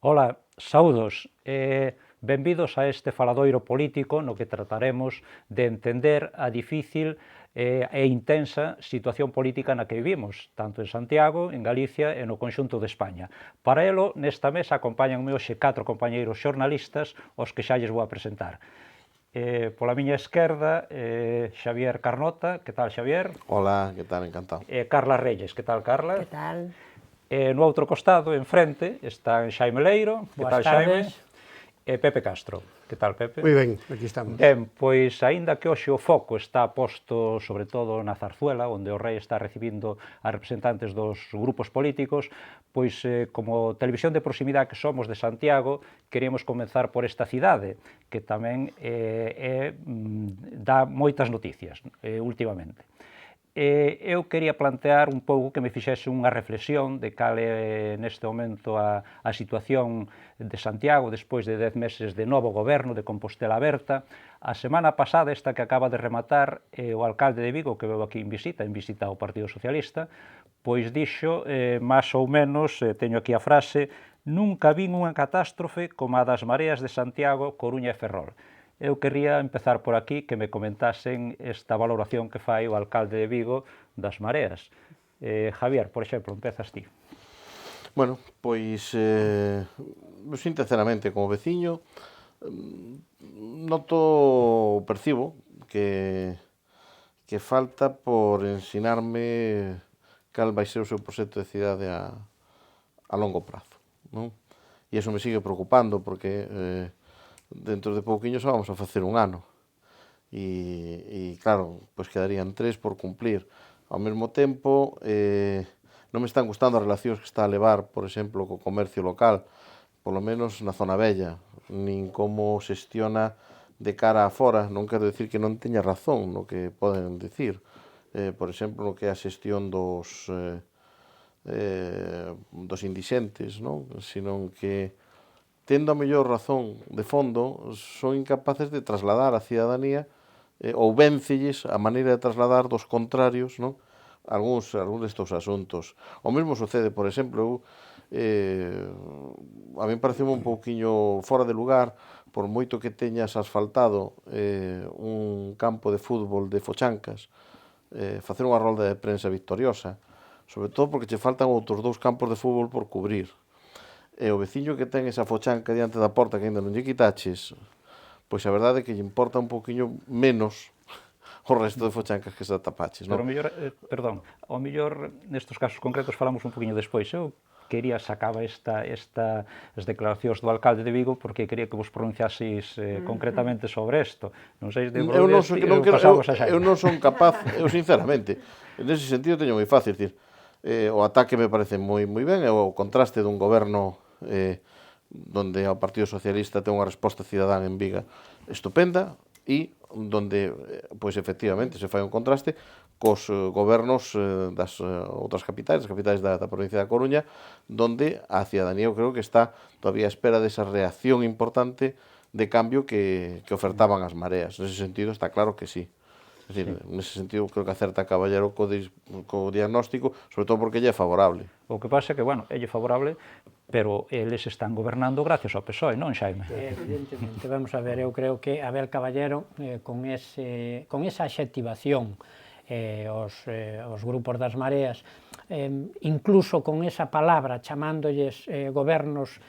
Ola, saúdos. Benvidos a este faladoiro político no que trataremos de entender a difícil e intensa situación política na que vivimos, tanto en Santiago, en Galicia e no conxunto de España. Para elo, nesta mesa acompáñanme hoxe 4 compañeiros xornalistas, os que xa lles vou a presentar. Pola miña esquerda, Xavier Carnota. Que tal, Xavier? Hola, que tal? Encantado. Carla Reyes. Que tal, Carla? Que tal? No outro costado, en frente, está Xaime Leiro. Que tal, Xaime? Tardes. E Pepe Castro. Que tal, Pepe? Moi ben, aquí estamos. Ben, pois, aínda que hoxe o foco está posto sobre todo na Zarzuela, onde o rei está recibindo a representantes dos grupos políticos, pois, como televisión de proximidade que somos de Santiago, queríamos comenzar por esta cidade, que tamén dá moitas noticias últimamente. Eu quería plantear un pouco que me fixese unha reflexión de cal é neste momento a situación de Santiago despois de 10 meses de novo goberno de Compostela Aberta. A semana pasada, esta que acaba de rematar, o alcalde de Vigo, que veu aquí en visita ao Partido Socialista, pois dixo, máis ou menos, teño aquí a frase: "Nunca vin unha catástrofe como a das mareas de Santiago, Coruña e Ferrol". Eu quería empezar por aquí, que me comentasen esta valoración que fai o alcalde de Vigo das mareas. Javier, por exemplo, empezas ti. Bueno, pois, sinceramente, como veciño, percibo que falta por ensinarme cal vai ser o seu proxecto de cidade a longo prazo, non? E iso me sigue preocupando, porque dentro de pouquiño xa vamos a facer un ano. E claro, pois quedarían 3 por cumplir. Ao mesmo tempo, non me están gustando as relacións que está a levar, por exemplo, co comercio local, polo menos na zona vella, nin como xestiona de cara a fora. Non quero dicir que non teña razón no que poden dicir, por exemplo, no que é a xestión dos indixentes, non? Senón que, tendo a mellor razón de fondo, son incapaces de trasladar á cidadanía ou véncelles a maneira de trasladar dos contrarios, non? Algúns destes asuntos. O mesmo sucede, por exemplo, a mí pareceu un pouquiño fora de lugar, por moito que teñas asfaltado un campo de fútbol de Fochancas, facer unha rolda de prensa victoriosa, sobre todo porque che faltan outros 2 campos de fútbol por cubrir. E o veciño que ten esa fochanca diante da porta que ainda non lle quitaches, pois a verdade é que lle importa un poquinho menos o resto de fochancas que se tapaches, non? Pero o mellor, perdón, ao mellor nestes casos concretos falamos un poquinho despois. Eu quería sacaba as declaracións do alcalde de Vigo porque quería que vos pronunciaseis concretamente sobre isto. Non sei de Brudes, pasamos a Xaime. Eu non son capaz, eu sinceramente, nese sentido teño moi fácil, decir, o ataque me parece moi ben, e o contraste dun goberno donde o Partido Socialista ten unha resposta cidadán en Viga estupenda, e donde, pois, efectivamente, se fai un contraste cos gobernos das outras capitais, as capitais da provincia da Coruña, donde a cidadanía, eu creo que está todavía a espera desa reacción importante de cambio que ofertaban as mareas. Nese sentido, está claro que sí. Es decir, nese sentido, creo que acerta Caballero co diagnóstico, sobre todo porque lle é favorable. O que pasa é que, bueno, elle é favorable, pero eles están gobernando gracias ao PSOE, non, Xaime? Evidentemente, vamos a ver, eu creo que Abel Caballero, con esa adxectivación aos grupos das mareas, incluso con esa palabra chamándolles gobernos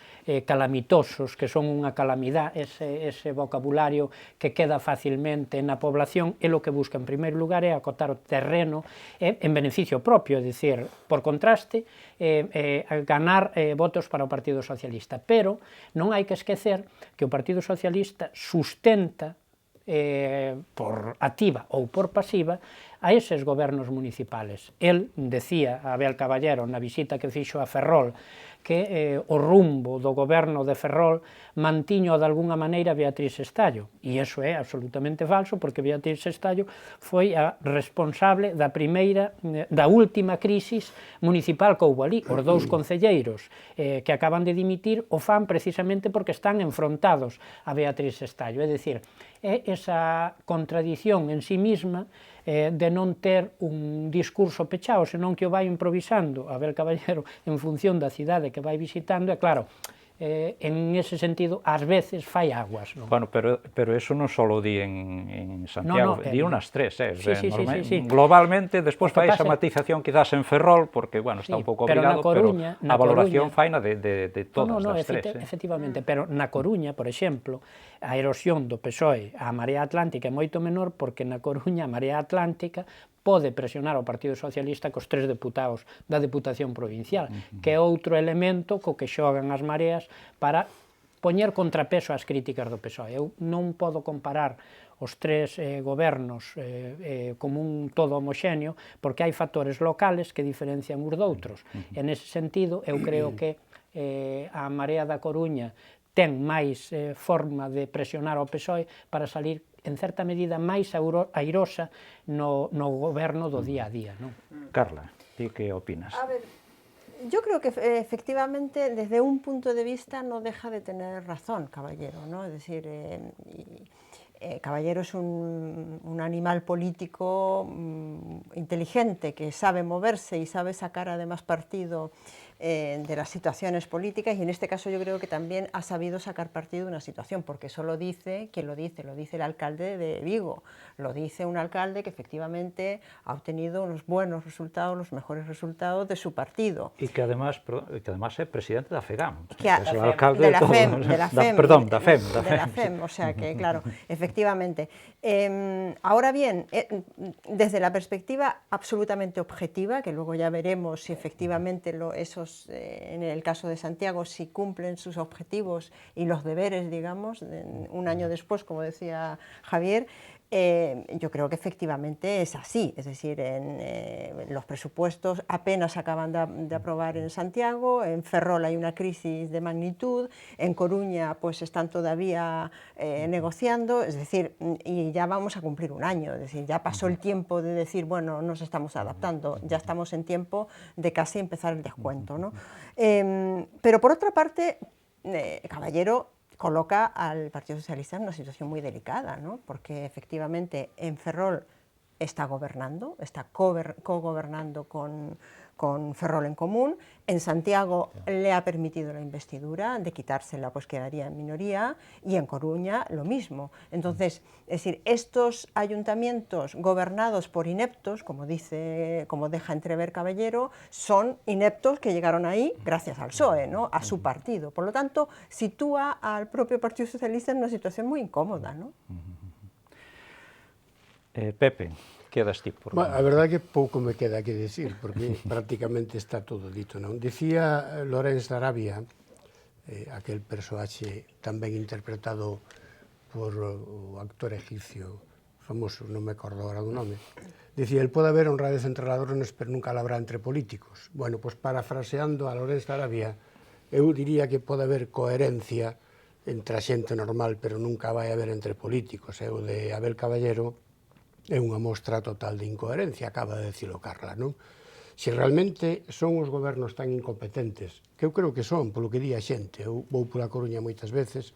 calamitosos, que son unha calamidade, ese vocabulario que queda facilmente na población, é o que busca en primeiro lugar é acotar o terreno en beneficio propio, é dicir, por contraste, ganar votos para o Partido Socialista. Pero non hai que esquecer que o Partido Socialista sustenta por activa ou por pasiva a eses gobernos municipales. El decía, Abel Caballero, na visita que fixo a Ferrol, que o rumbo do goberno de Ferrol mantiño de alguna maneira Beatriz Estallo, e iso é absolutamente falso, porque Beatriz Estallo foi a responsable da última crisis municipal que houve ali. Os 2 concelleiros que acaban de dimitir o fan precisamente porque están enfrontados a Beatriz Estallo, é dicir, é esa contradición en sí mesma de non ter un discurso pechado, senón que o vai improvisando Abel Caballero en función da cidade que vai visitando, e claro, en ese sentido, ás veces fai aguas. Non? Bueno, pero eso non só di en Santiago, di unas tres, globalmente, despois fai esa matización quizás en Ferrol, porque, bueno, está un pouco obligado, pero a valoración faina de todas as tres. Efectivamente, pero na Coruña, por exemplo, a erosión do PSOE á Marea Atlántica é moito menor, porque na Coruña a Marea Atlántica pode presionar ao Partido Socialista cos 3 deputados da Deputación Provincial, que é outro elemento co que xogan as mareas para poñer contrapeso ás críticas do PSOE. Eu non podo comparar os tres gobernos como un todo homoxéneo, porque hai factores locales que diferencian uns doutros. En ese sentido, eu creo que a Marea da Coruña ten máis forma de presionar ao PSOE para salir en certa medida máis airosa no goberno do día a día. ¿No? Carla, ¿tú qué opinas? A ver, yo creo que efectivamente desde un punto de vista no deja de tener razón Caballero, ¿no? Es decir, Caballero es un animal político inteligente que sabe moverse y sabe sacar además partido de las situaciones políticas, y en este caso yo creo que también ha sabido sacar partido de una situación, porque eso lo dice, ¿quién lo dice? Lo dice el alcalde de Vigo, lo dice un alcalde que efectivamente ha obtenido unos buenos resultados, los mejores resultados de su partido. Y que además es presidente de FEGAM, es el alcalde de la FEM, o sea que claro, efectivamente. Ahora bien, desde la perspectiva absolutamente objetiva, que luego ya veremos si efectivamente esos, en el caso de Santiago, si cumplen sus objetivos y los deberes, digamos, un año después, como decía Javier, yo creo que efectivamente es así, es decir, los presupuestos apenas acaban de aprobar en Santiago, en Ferrol hay una crisis de magnitud, en Coruña pues están todavía negociando, es decir, y ya vamos a cumplir un año, es decir, ya pasó el tiempo de decir, bueno, nos estamos adaptando, ya estamos en tiempo de casi empezar el descuento, ¿no? Pero por otra parte, Caballero coloca al Partido Socialista en una situación muy delicada, ¿no? Porque efectivamente en Ferrol está gobernando, está cogobernando con Ferrol en Común, en Santiago le ha permitido la investidura, de quitársela pues quedaría en minoría, y en Coruña lo mismo. Entonces, es decir, estos ayuntamientos gobernados por ineptos, como deja entrever Caballero, son ineptos que llegaron ahí gracias al PSOE, ¿no? A su partido. Por lo tanto, sitúa al propio Partido Socialista en una situación muy incómoda, ¿no? Pepe, quedas ti por... A verdade é que pouco me queda que decir, porque prácticamente está todo dito, non? Dicía Lorenz de Arabia, aquel persoaxe tamén interpretado por o actor egipcio famoso, non me acordo agora do nome, dicía, el pode haber honradez entre ladrones, pero nunca la habrá entre políticos. Bueno, pois parafraseando a Lorenz de Arabia, eu diría que pode haber coherencia entre a xente normal, pero nunca vai haber entre políticos. O de Abel Caballero é unha mostra total de incoherencia, acaba de decirlo Carla, non? Se realmente son os gobernos tan incompetentes, que eu creo que son, polo que di a xente, eu vou pola Coruña moitas veces,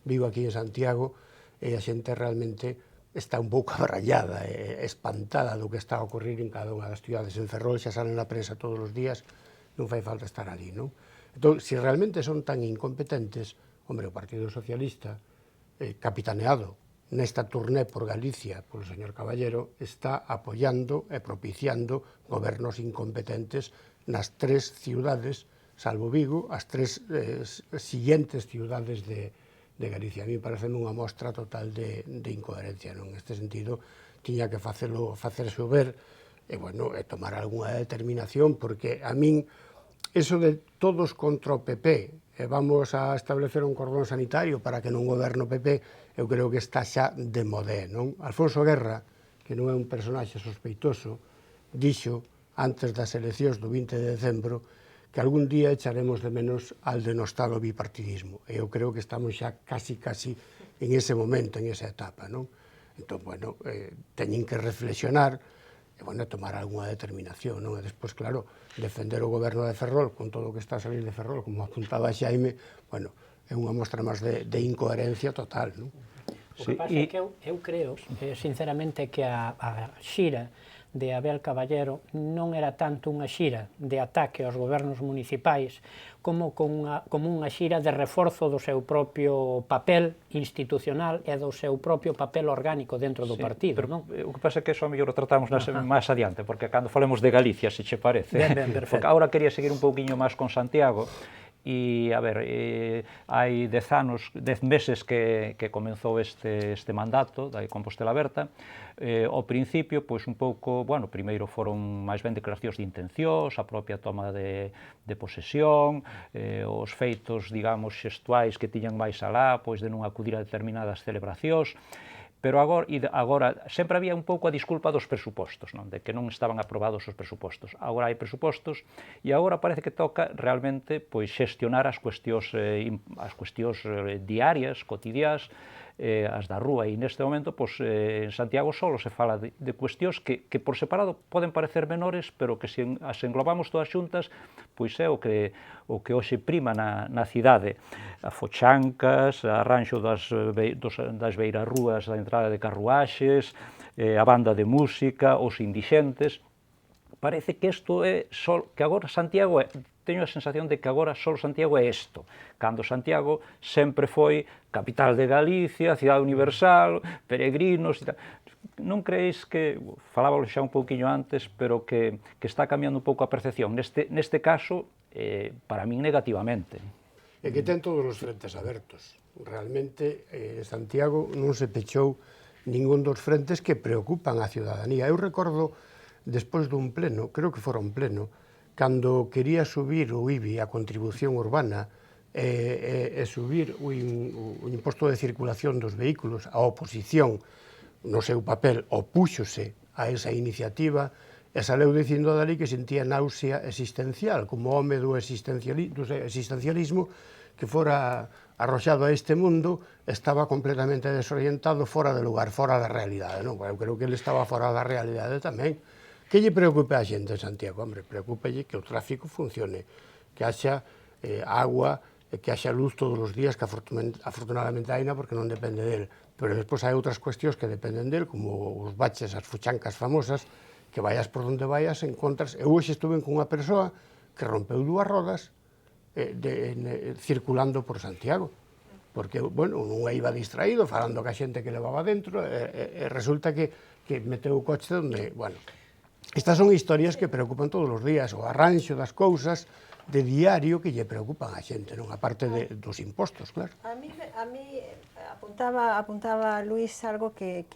vivo aquí en Santiago, e a xente realmente está un pouco abarallada, espantada do que está a ocurrir en cada unha das ciudades. En Ferrol xa salen na prensa todos os días, non fai falta estar ali, non? Entón, se realmente son tan incompetentes, hombre, o Partido Socialista, capitaneado nesta turné por Galicia polo señor Caballero, está apoiando e propiciando gobernos incompetentes nas tres ciudades, salvo Vigo, as tres siguientes ciudades de Galicia. A mí parece unha mostra total de incoherencia, non? Neste sentido, tiña que facerse ver e, bueno, tomar algunha determinación, porque a min, eso de todos contra o PP, vamos a establecer un cordón sanitario para que non goberne o PP, eu creo que está xa de modé, non? Alfonso Guerra, que non é un personaxe sospeitoso, dixo, antes das eleccións do 20 de decembro, que algún día echaremos de menos al denostado bipartidismo. E eu creo que estamos xa casi en ese momento, en esa etapa, non? Entón, bueno, teñen que reflexionar e, bueno, tomar algunha determinación, non? E despois, claro, defender o goberno de Ferrol con todo o que está a salir de Ferrol, como apuntaba Xaime, bueno, é unha mostra máis de incoherencia total, non? O que pasa é que eu creo, sinceramente, que a xira de Abel Caballero non era tanto unha xira de ataque aos gobernos municipais como unha xira de reforzo do seu propio papel institucional e do seu propio papel orgánico dentro do partido, non? O que pasa é que eso a mellor o tratamos máis adiante, porque cando falemos de Galicia, se che parece. Ben, perfecto. Porque agora quería seguir un pouquiño máis con Santiago. E, a ver, hai 10 meses que comenzou este mandato da Compostela Aberta. Ao principio, pois un pouco, bueno, primeiro foron máis ben declaracións de intencións, a propia toma de posesión, os feitos, digamos, xestuais que tiñan máis alá, pois de non acudir a determinadas celebracións. Pero agora sempre había un pouco a disculpa dos presupostos, non? De que non estaban aprobados os presupostos. Agora hai presupostos e agora parece que toca realmente pois xestionar as cuestións diarias, cotidiás, as da rúa, e neste momento pois, en Santiago só se fala de cuestións que por separado poden parecer menores, pero que se as englobamos todas xuntas, pois é o que hoxe prima na cidade. A fochancas, a arranxo das beirarrúas, a entrada de carruaxes, a banda de música, os indixentes. Parece que isto é que agora Santiago teño a sensación de que agora só Santiago é isto, cando Santiago sempre foi capital de Galicia, cidade universal, peregrinos e tal. Non creéis que, falábalo xa un pouquiño antes, pero que está cambiando un pouco a percepción, neste caso, para min negativamente? É que ten todos os frentes abertos. Realmente, Santiago non se pechou ningún dos frentes que preocupan a ciudadanía. Eu recordo, despois dun pleno, creo que fora un pleno, cando quería subir o IBI, a contribución urbana, e subir o imposto de circulación dos vehículos, a oposición, no seu papel, opúxose a esa iniciativa, e saleu dicindo dali que sentía náusea existencial, como home do existencialismo que fora arroxado a este mundo, estaba completamente desorientado, fora de lugar, fora da realidade. Non? Eu creo que ele estaba fora da realidade tamén. Que lle preocupa a xente en Santiago? Hombre, preocupalle que o tráfico funcione, que haxa agua, que haxa luz todos os días, que afortunadamente haina porque non depende del. Pero despois hai outras cuestións que dependen del, como os baches, as fuchancas famosas, que vayas por onde vayas, encontras... Eu hoxe estuve con unha persoa que rompeu 2 rodas circulando por Santiago, porque, bueno, non iba distraído, falando ca xente que levaba dentro, e resulta que meteu o coche onde, bueno... Estas son historias que preocupan todos os días, o arranxo das cousas de diario que lle preocupan a xente, non? A parte dos impostos, claro. A mí apuntaba Luis algo que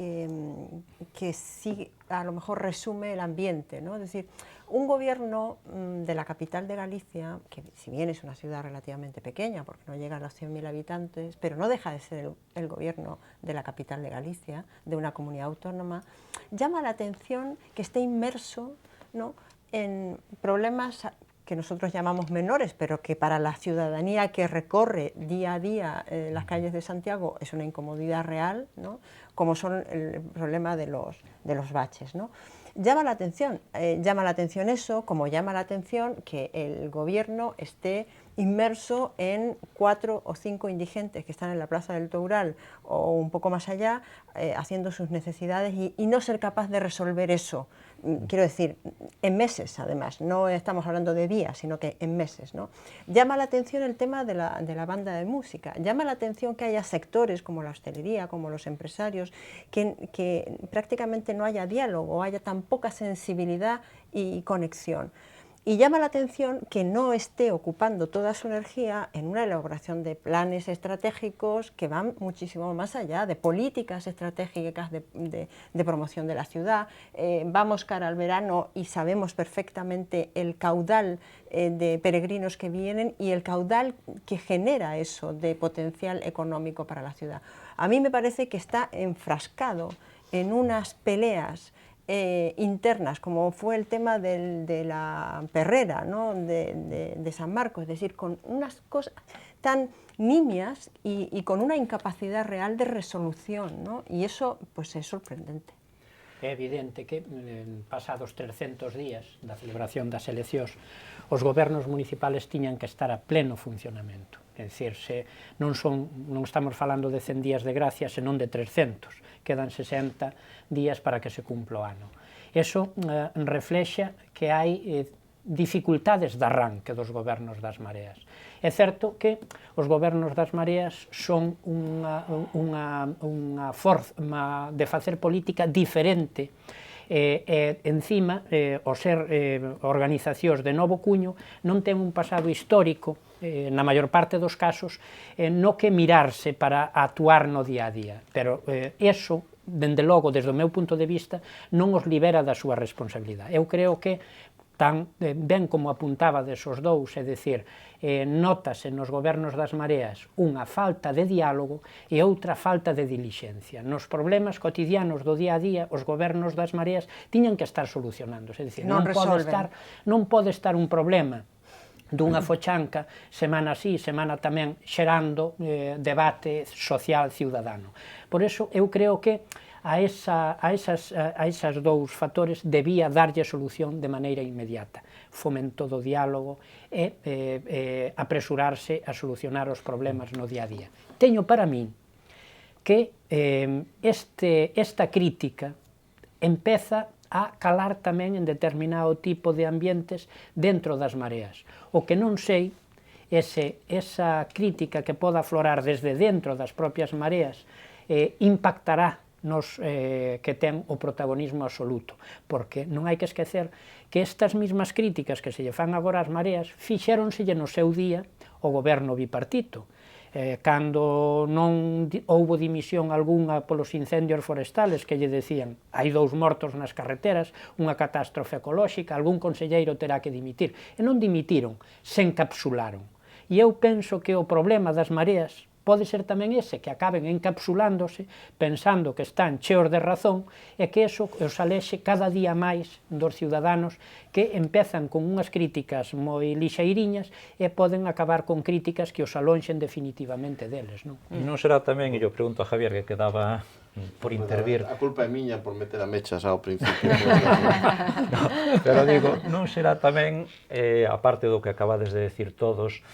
sí a lo mejor resume el ambiente, ¿no? Es decir, un gobierno de la capital de Galicia, que si bien es una ciudad relativamente pequeña, porque no llega a los 100.000 habitantes, pero no deja de ser el gobierno de la capital de Galicia, de una comunidad autónoma, llama la atención que esté inmerso, ¿no?, en problemas que nosotros llamamos menores, pero que para la ciudadanía que recorre día a día las calles de Santiago es una incomodidad real, ¿no?, como son el problema de los baches, ¿no? Llama la atención eso, como llama la atención que el gobierno esté inmerso en 4 o 5 indigentes que están en la Plaza del Toural o un poco más allá haciendo sus necesidades y no ser capaz de resolver eso. Quiero decir, en meses además, no estamos hablando de días, sino que en meses, ¿no? Llama la atención el tema de la banda de música, llama la atención que haya sectores como la hostelería, como los empresarios, que prácticamente no haya diálogo, haya tan poca sensibilidad y conexión. Y llama la atención que no esté ocupando toda su energía en una elaboración de planes estratégicos que van muchísimo más allá, de políticas estratégicas de promoción de la ciudad. Vamos cara al verano y sabemos perfectamente el caudal de peregrinos que vienen y el caudal que genera eso de potencial económico para la ciudad. A mí me parece que está enfrascado en unas peleas internas, como fue el tema de la perrera, ¿no?, de San Marcos, es decir, con unas cosas tan nimias y con una incapacidad real de resolución, ¿no? Y eso pues es sorprendente. É evidente que, pasados 300 días da celebración das eleccións, os gobernos municipales tiñan que estar a pleno funcionamento. É dicir, non estamos falando de 100 días de gracia, senón de 300. Quedan 60 días para que se cumpla o ano. Eso reflexa que hai dificultades de arranque dos gobernos das mareas. É certo que os gobernos das mareas son unha forma de facer política diferente encima, o ser organizacións de novo cuño, non ten un pasado histórico, na maior parte dos casos, no que mirarse para actuar no día a día. Pero eso, dende logo, desde o meu punto de vista, non os libera da súa responsabilidade. Eu creo que tan ben como apuntaba desos dous, é dicir, notase nos gobernos das mareas unha falta de diálogo e outra falta de dilixencia. Nos problemas cotidianos do día a día, os gobernos das mareas tiñan que estar solucionándose, é dicir, non pode estar un problema dunha fochanca semana así, semana tamén, xerando debate social ciudadano. Por eso, eu creo que a esas dous factores debía darlle solución de maneira inmediata. Fomento do diálogo e apresurarse a solucionar os problemas no día a día. Teño para min que esta crítica empeza a calar tamén en determinado tipo de ambientes dentro das mareas. O que non sei é se esa crítica que poda aflorar desde dentro das propias mareas impactará nos que ten o protagonismo absoluto, porque non hai que esquecer que estas mismas críticas que se lle fan agora ás mareas fixéronselle no seu día o goberno bipartito, cando non houbo dimisión algunha polos incendios forestales que lle decían hai 2 mortos nas carreteras, unha catástrofe ecolóxica, algún conselleiro terá que dimitir, e non dimitiron, se encapsularon. E eu penso que o problema das mareas pode ser tamén ese, que acaben encapsulándose, pensando que están cheos de razón, e que eso os alexe cada día máis dos ciudadanos que empezan con unhas críticas moi lixeiriñas e poden acabar con críticas que os alonxen definitivamente deles, non? Non será tamén, e eu pregunto a Javier, que quedaba por intervir... A culpa é miña por meter a mechas ao principio. Pero digo, non será tamén, aparte do que acabades de decir todos,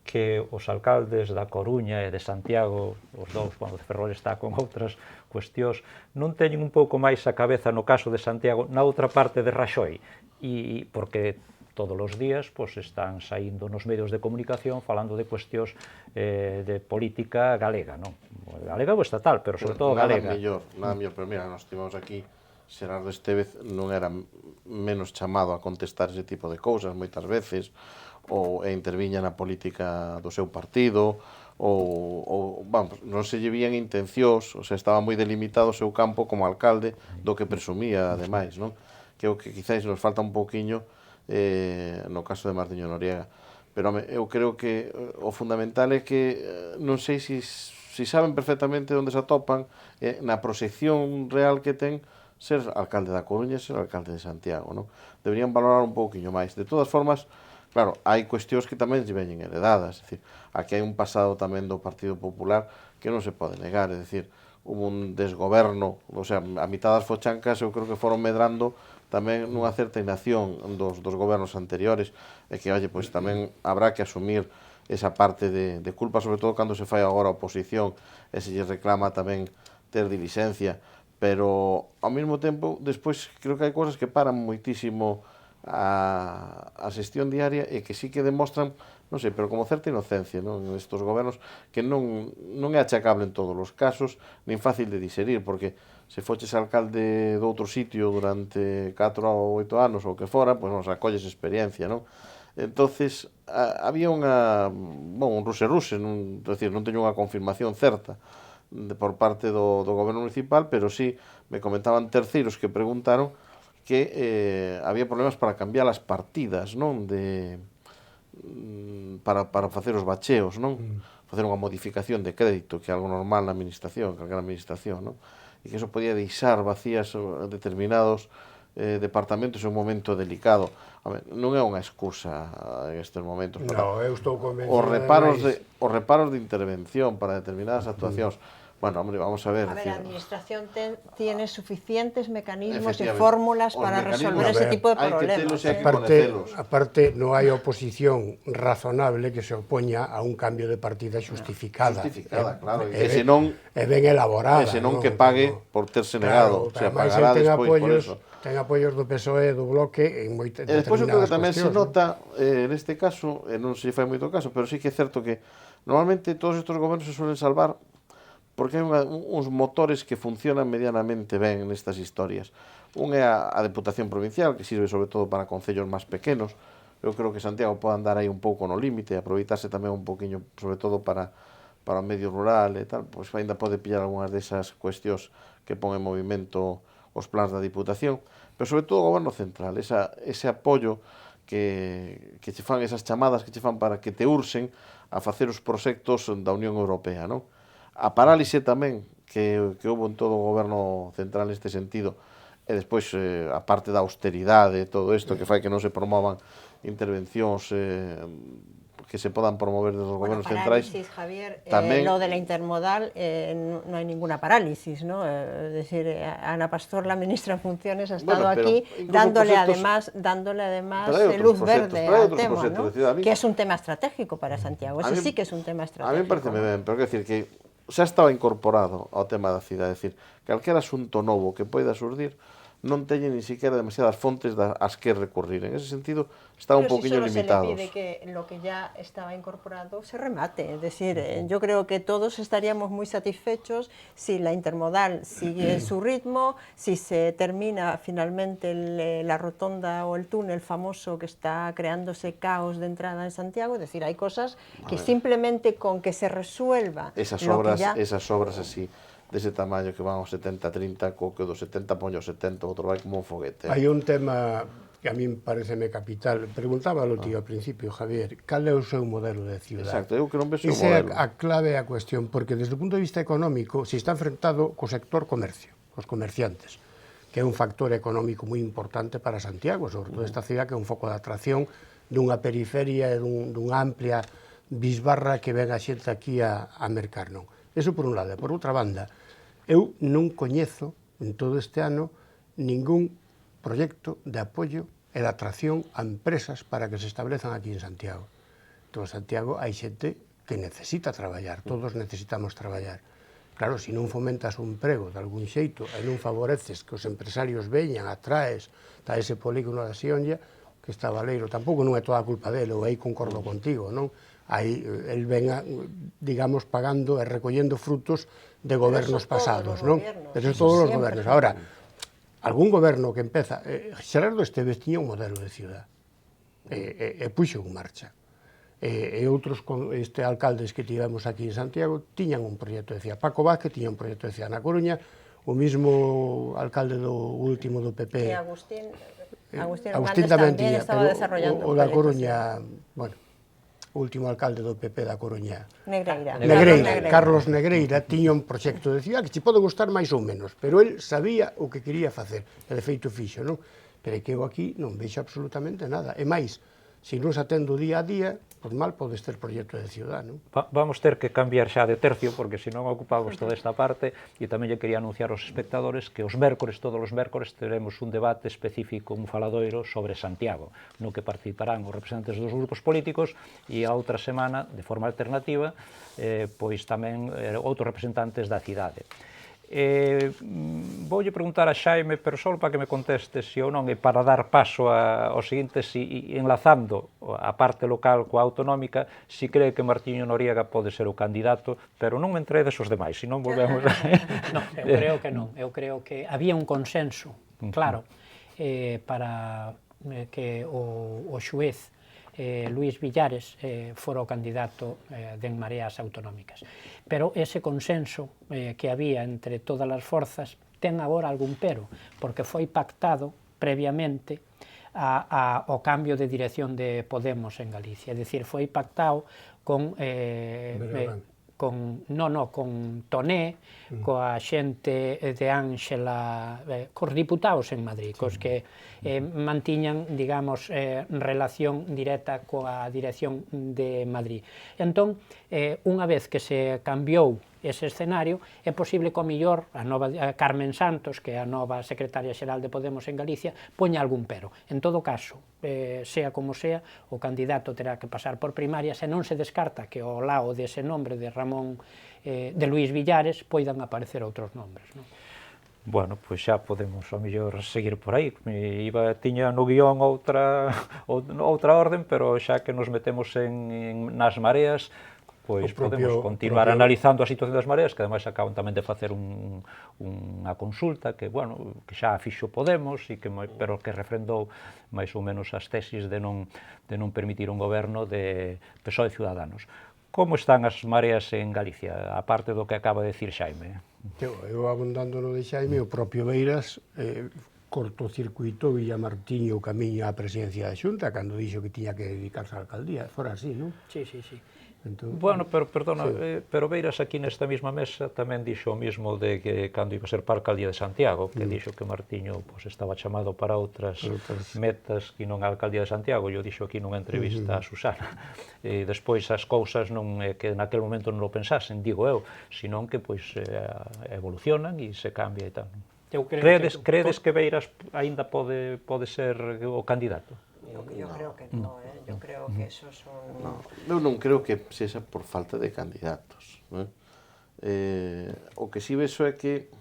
que os alcaldes da Coruña e de Santiago, os dous, cando Ferrol está con outras cuestións, non teñen un pouco máis a cabeza no caso de Santiago, na outra parte de Raxoi, e porque todos os días están saindo nos medios de comunicación falando de cuestións de política galega, non? Galega ou estatal, pero sobre todo galega. Nada mellor, pero mira, nós estivemos aquí, Xerardo Estévez non era menos chamado a contestar ese tipo de cousas moitas veces, ou interviña na política do seu partido, ou vamos, non se lle vían intencións, o sea, estaba moi delimitado o seu campo como alcalde do que presumía, ademais, non? Que é o que quizáis nos falta un pouquiño no caso de Martiño Noriega. Pero, home, eu creo que o fundamental é que non sei se saben perfectamente onde se atopan na proxección real que ten ser alcalde da Coruña e ser alcalde de Santiago, non? Deberían valorar un pouquiño máis. De todas formas, claro, hai cuestións que tamén lle veñen heredadas, é dicir, aquí hai un pasado tamén do Partido Popular que non se pode negar, é dicir, hubo un desgoberno, o sea, a mitad das fochancas eu creo que foron medrando tamén nunha certa inacción dos gobernos anteriores, e que, oye, pois tamén habrá que asumir esa parte de culpa, sobre todo cando se fai agora a oposición e se lle reclama tamén ter dilixencia, pero ao mesmo tempo, despois, creo que hai cousas que paran moitísimo a xestión diaria e que sí que demostran, non sei, pero como certa inocencia, non? Estos gobernos que non é achacable en todos os casos, nin fácil de digerir, porque se foches alcalde de outro sitio durante 4 ou 8 anos ou que fora, pois nos acolles experiencia, non? Entonces, había un ruse-ruse, non teño unha confirmación certa por parte do goberno municipal, pero sí me comentaban terceiros que preguntaron que había problemas para cambiar as partidas, non? Para facer os bacheos, non? Facer unha modificación de crédito, que é algo normal na administración, calquera administración, non? E que eso podía deixar vacías determinados departamentos en un momento delicado. Non é unha excusa en estes momentos. Non, eu estou convencido. Os reparos de intervención para determinadas actuacións Bueno, hombre, vamos a ver. A ver, la Administración tiene suficientes mecanismos y fórmulas para resolver ese tipo de problemas. Aparte, no hai oposición razonable que se opoña a un cambio de partida xustificada. Justificada, claro. E senón ben elaborada. E senón que pague por terse negado. O sea, pagará despois por eso. Ten apoios do PSOE, do Bloque, en moitas determinadas cuestións. E despois eu creo que tamén se nota, neste caso, non se fai moito caso, pero sí que é certo que normalmente todos estes gobernos se suelen salvar porque hai uns motores que funcionan medianamente ben nestas historias. Un é a Deputación Provincial, que sirve sobre todo para concellos máis pequenos. Eu creo que Santiago pode andar aí un pouco no límite, aproveitarse tamén un poquinho, sobre todo para o medio rural e tal, pois ainda pode pillar algunhas desas cuestións que pon en movimento os plans da Diputación, pero sobre todo o Goberno Central, ese apoio que che fan, esas chamadas que che fan para que te ursen a facer os proxectos da Unión Europea, non? A parálise tamén que houve en todo o Goberno Central neste sentido, e despois a parte da austeridade, todo isto que fai que non se promovan intervencións que se podan promover desde os gobernos centrais. Javier, tamén lo de la intermodal non hai ninguna parálisis, ¿no? Es decir, Ana Pastor, la ministra en funciones, ha estado aquí dándole además luz verde al tema, ¿no? Que es un tema estratégico para Santiago. Eso sí que es un tema estratégico. A mí me parece ben, pero quero decir que xa estaba incorporado ao tema da cidade, é dicir, calquer asunto novo que poida surdir non teñen ni siquiera demasiadas fontes ás que recurrir. En ese sentido, están un poquinho limitados. Pero si solo se le pide que lo que ya estaba incorporado se remate. Es decir, yo creo que todos estaríamos muy satisfechos si la intermodal sigue su ritmo, si se termina finalmente la rotonda o el túnel famoso que está creándose caos de entrada en Santiago. Es decir, hay cosas que simplemente con que se resuelva esas obras así, dese tamaño que van aos 70-30, co que do 70 poño 70, outro vai como un foguete. Hai un tema que a min pareceme capital. Preguntábalo tío ao principio, Javier, cal é o seu modelo de ciudad? Exacto, eu que non vexo o Esa é modelo. a clave a cuestión, porque desde o punto de vista económico se está enfrentado co sector comercio, cos comerciantes, que é un factor económico moi importante para Santiago, sobre todo esta ciudad que é un foco de atracción dunha periferia e dunha amplia bisbarra que ven a xente aquí a mercar, non? Eso por un lado. E por outra banda, eu non coñezo en todo este ano ningún proxecto de apoio e de atracción a empresas para que se establezan aquí en Santiago. Entón, en Santiago hai xente que necesita traballar, todos necesitamos traballar. Claro, se non fomentas un emprego de algún xeito e non favoreces que os empresarios veñan, atraes a ese polígono da Xionlla, que está Valeiro, tampouco non é toda a culpa dele, ou aí concordo contigo, non? Aí el venga, digamos, pagando e recollendo frutos de gobernos pasados, non? Pero todos os gobernos. Ahora, algún goberno que empeza... Xerardo Esteves tiña un modelo de ciudad, e puxo en marcha. E outros alcaldes que tivemos aquí en Santiago tiñan un proxecto de ciudad. Paco Vázquez tiña un proxecto de ciudad na Coruña, o mismo alcalde do último do PP... Agustín tamén estaba desarrollando o da Coruña, bueno, o último alcalde do PP da Coruña. Negreira. Carlos Negreira tiña un proxecto de ciudad que se pode gustar máis ou menos, pero el sabía o que quería facer, e de feito fixo, non? Pero é que eu aquí non vexo absolutamente nada. E máis, se non se atendo día a día, pois mal podes ter proxecto de ciudad, non? Vamos ter que cambiar xa de tercio, porque senón ocupamos toda esta parte, e tamén lle quería anunciar aos espectadores que os mércores, todos os mércores, teremos un debate específico, un faladoiro sobre Santiago, no que participarán os representantes dos grupos políticos, e a outra semana, de forma alternativa, pois tamén outros representantes da cidade. Voulle preguntar a Xaime, pero só para que me conteste si ou non, e para dar paso ao seguinte, si enlazando a parte local coa autonómica, si cree que Martiño Noriega pode ser o candidato, pero non me entredes os demais, se non volvemos... Non, eu creo que non, eu creo que había un consenso, claro, para que o xuez Luís Villares fora o candidato de En Mareas Autonómicas. Pero ese consenso que había entre todas as forzas ten agora algún pero, porque foi pactado previamente ao cambio de dirección de Podemos en Galicia. É dicir, foi pactado con Toné, coa xente de Ángela, cos diputados en Madrid, cos que mantiñan, digamos, relación directa coa dirección de Madrid. Entón, unha vez que se cambiou ese escenario, é posible que, ao millor, a Carmen Santos, que é a nova secretaria xeral de Podemos en Galicia, poña algún pero. En todo caso, sea como sea, o candidato terá que pasar por primarias e non se descarta que ao lado dese nombre de Luís Villares poidan aparecer outros nombres, non? Bueno, pois xa podemos, ao mellor, seguir por aí. Tiña no guión outra orden, pero xa que nos metemos nas mareas, pois podemos continuar analizando a situación das mareas, que ademais acaban tamén de facer unha consulta que, bueno, que xa fixo Podemos, pero que refrendou máis ou menos as tesis de non permitir un goberno de PSOE e Ciudadanos. Como están as mareas en Galicia, aparte do que acaba de decir Xaime? Eu abundando no de Xaime, o propio Beiras cortocircuitou Villamartiño o camiño á presidencia da Xunta cando dixo que tiña que dedicarse á alcaldía. Fora así, non? Sí. Bueno, pero perdona, pero Beiras aquí nesta mesma mesa tamén dixo o mismo de que cando iba a ser para a alcaldía de Santiago, que dixo que Martiño estaba chamado para outras metas que non a alcaldía de Santiago. Eu dixo aquí nunha entrevista a Susana. E despois as cousas non é que naquele momento non o pensasen, digo eu, senón que evolucionan e se cambia e tal. Credes que Beiras aínda pode ser o candidato? Yo creo que no, yo creo que eso son... Eu non creo que sexa por falta de candidatos. O que si vexo é que,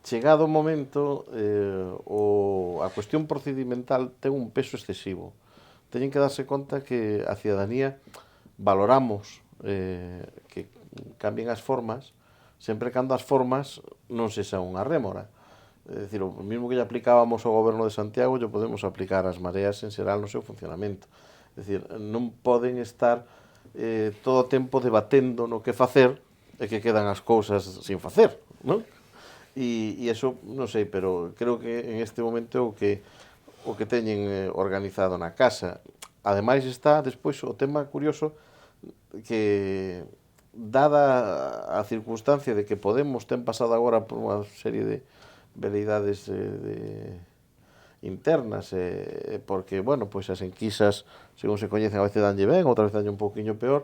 chegado o momento, a cuestión procedimental ten un peso excesivo. Teñen que darse conta que a cidadanía valoramos que cambien as formas, sempre cando as formas non sexan unha rémora. É dicir, o mismo que lle aplicábamos ao goberno de Santiago, lle podemos aplicar ás mareas en xeral no seu funcionamento. É dicir, non poden estar todo o tempo debatendo no que facer e que quedan as cousas sin facer, non? E iso, non sei, pero creo que en este momento o que teñen organizado na casa. Ademais está, despois, o tema curioso que, dada a circunstancia de que Podemos ten pasado agora por unha serie de veleidades internas, porque, bueno, pois as enquisas, según se coñecen, a veces danlle ben, outra vez danlle un pouquiño peor.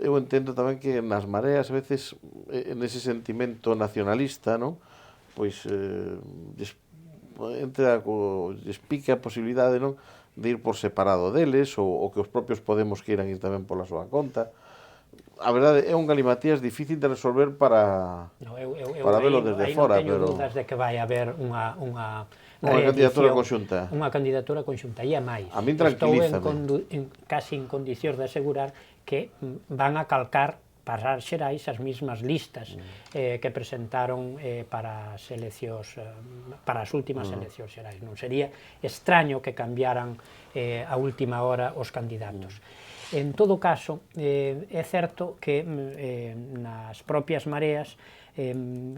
Eu entendo tamén que nas mareas, a veces, nese sentimento nacionalista, non? Pois despique a posibilidade, non, de ir por separado deles, ou que os propios Podemos queiran ir tamén pola súa conta. A verdade, é un galimatías difícil de resolver para velo desde fora, pero... Non teño dúdas de que vai haber unha candidatura conxunta. Unha candidatura conxunta, e a máis. A min tranquilízame. Estou casi en condicións de asegurar que van a calcar para as xerais as mismas listas que presentaron para as eleccións, para as últimas eleccións xerais. Non sería extraño que cambiaran a última hora os candidatos. En todo caso, é certo que nas propias mareas,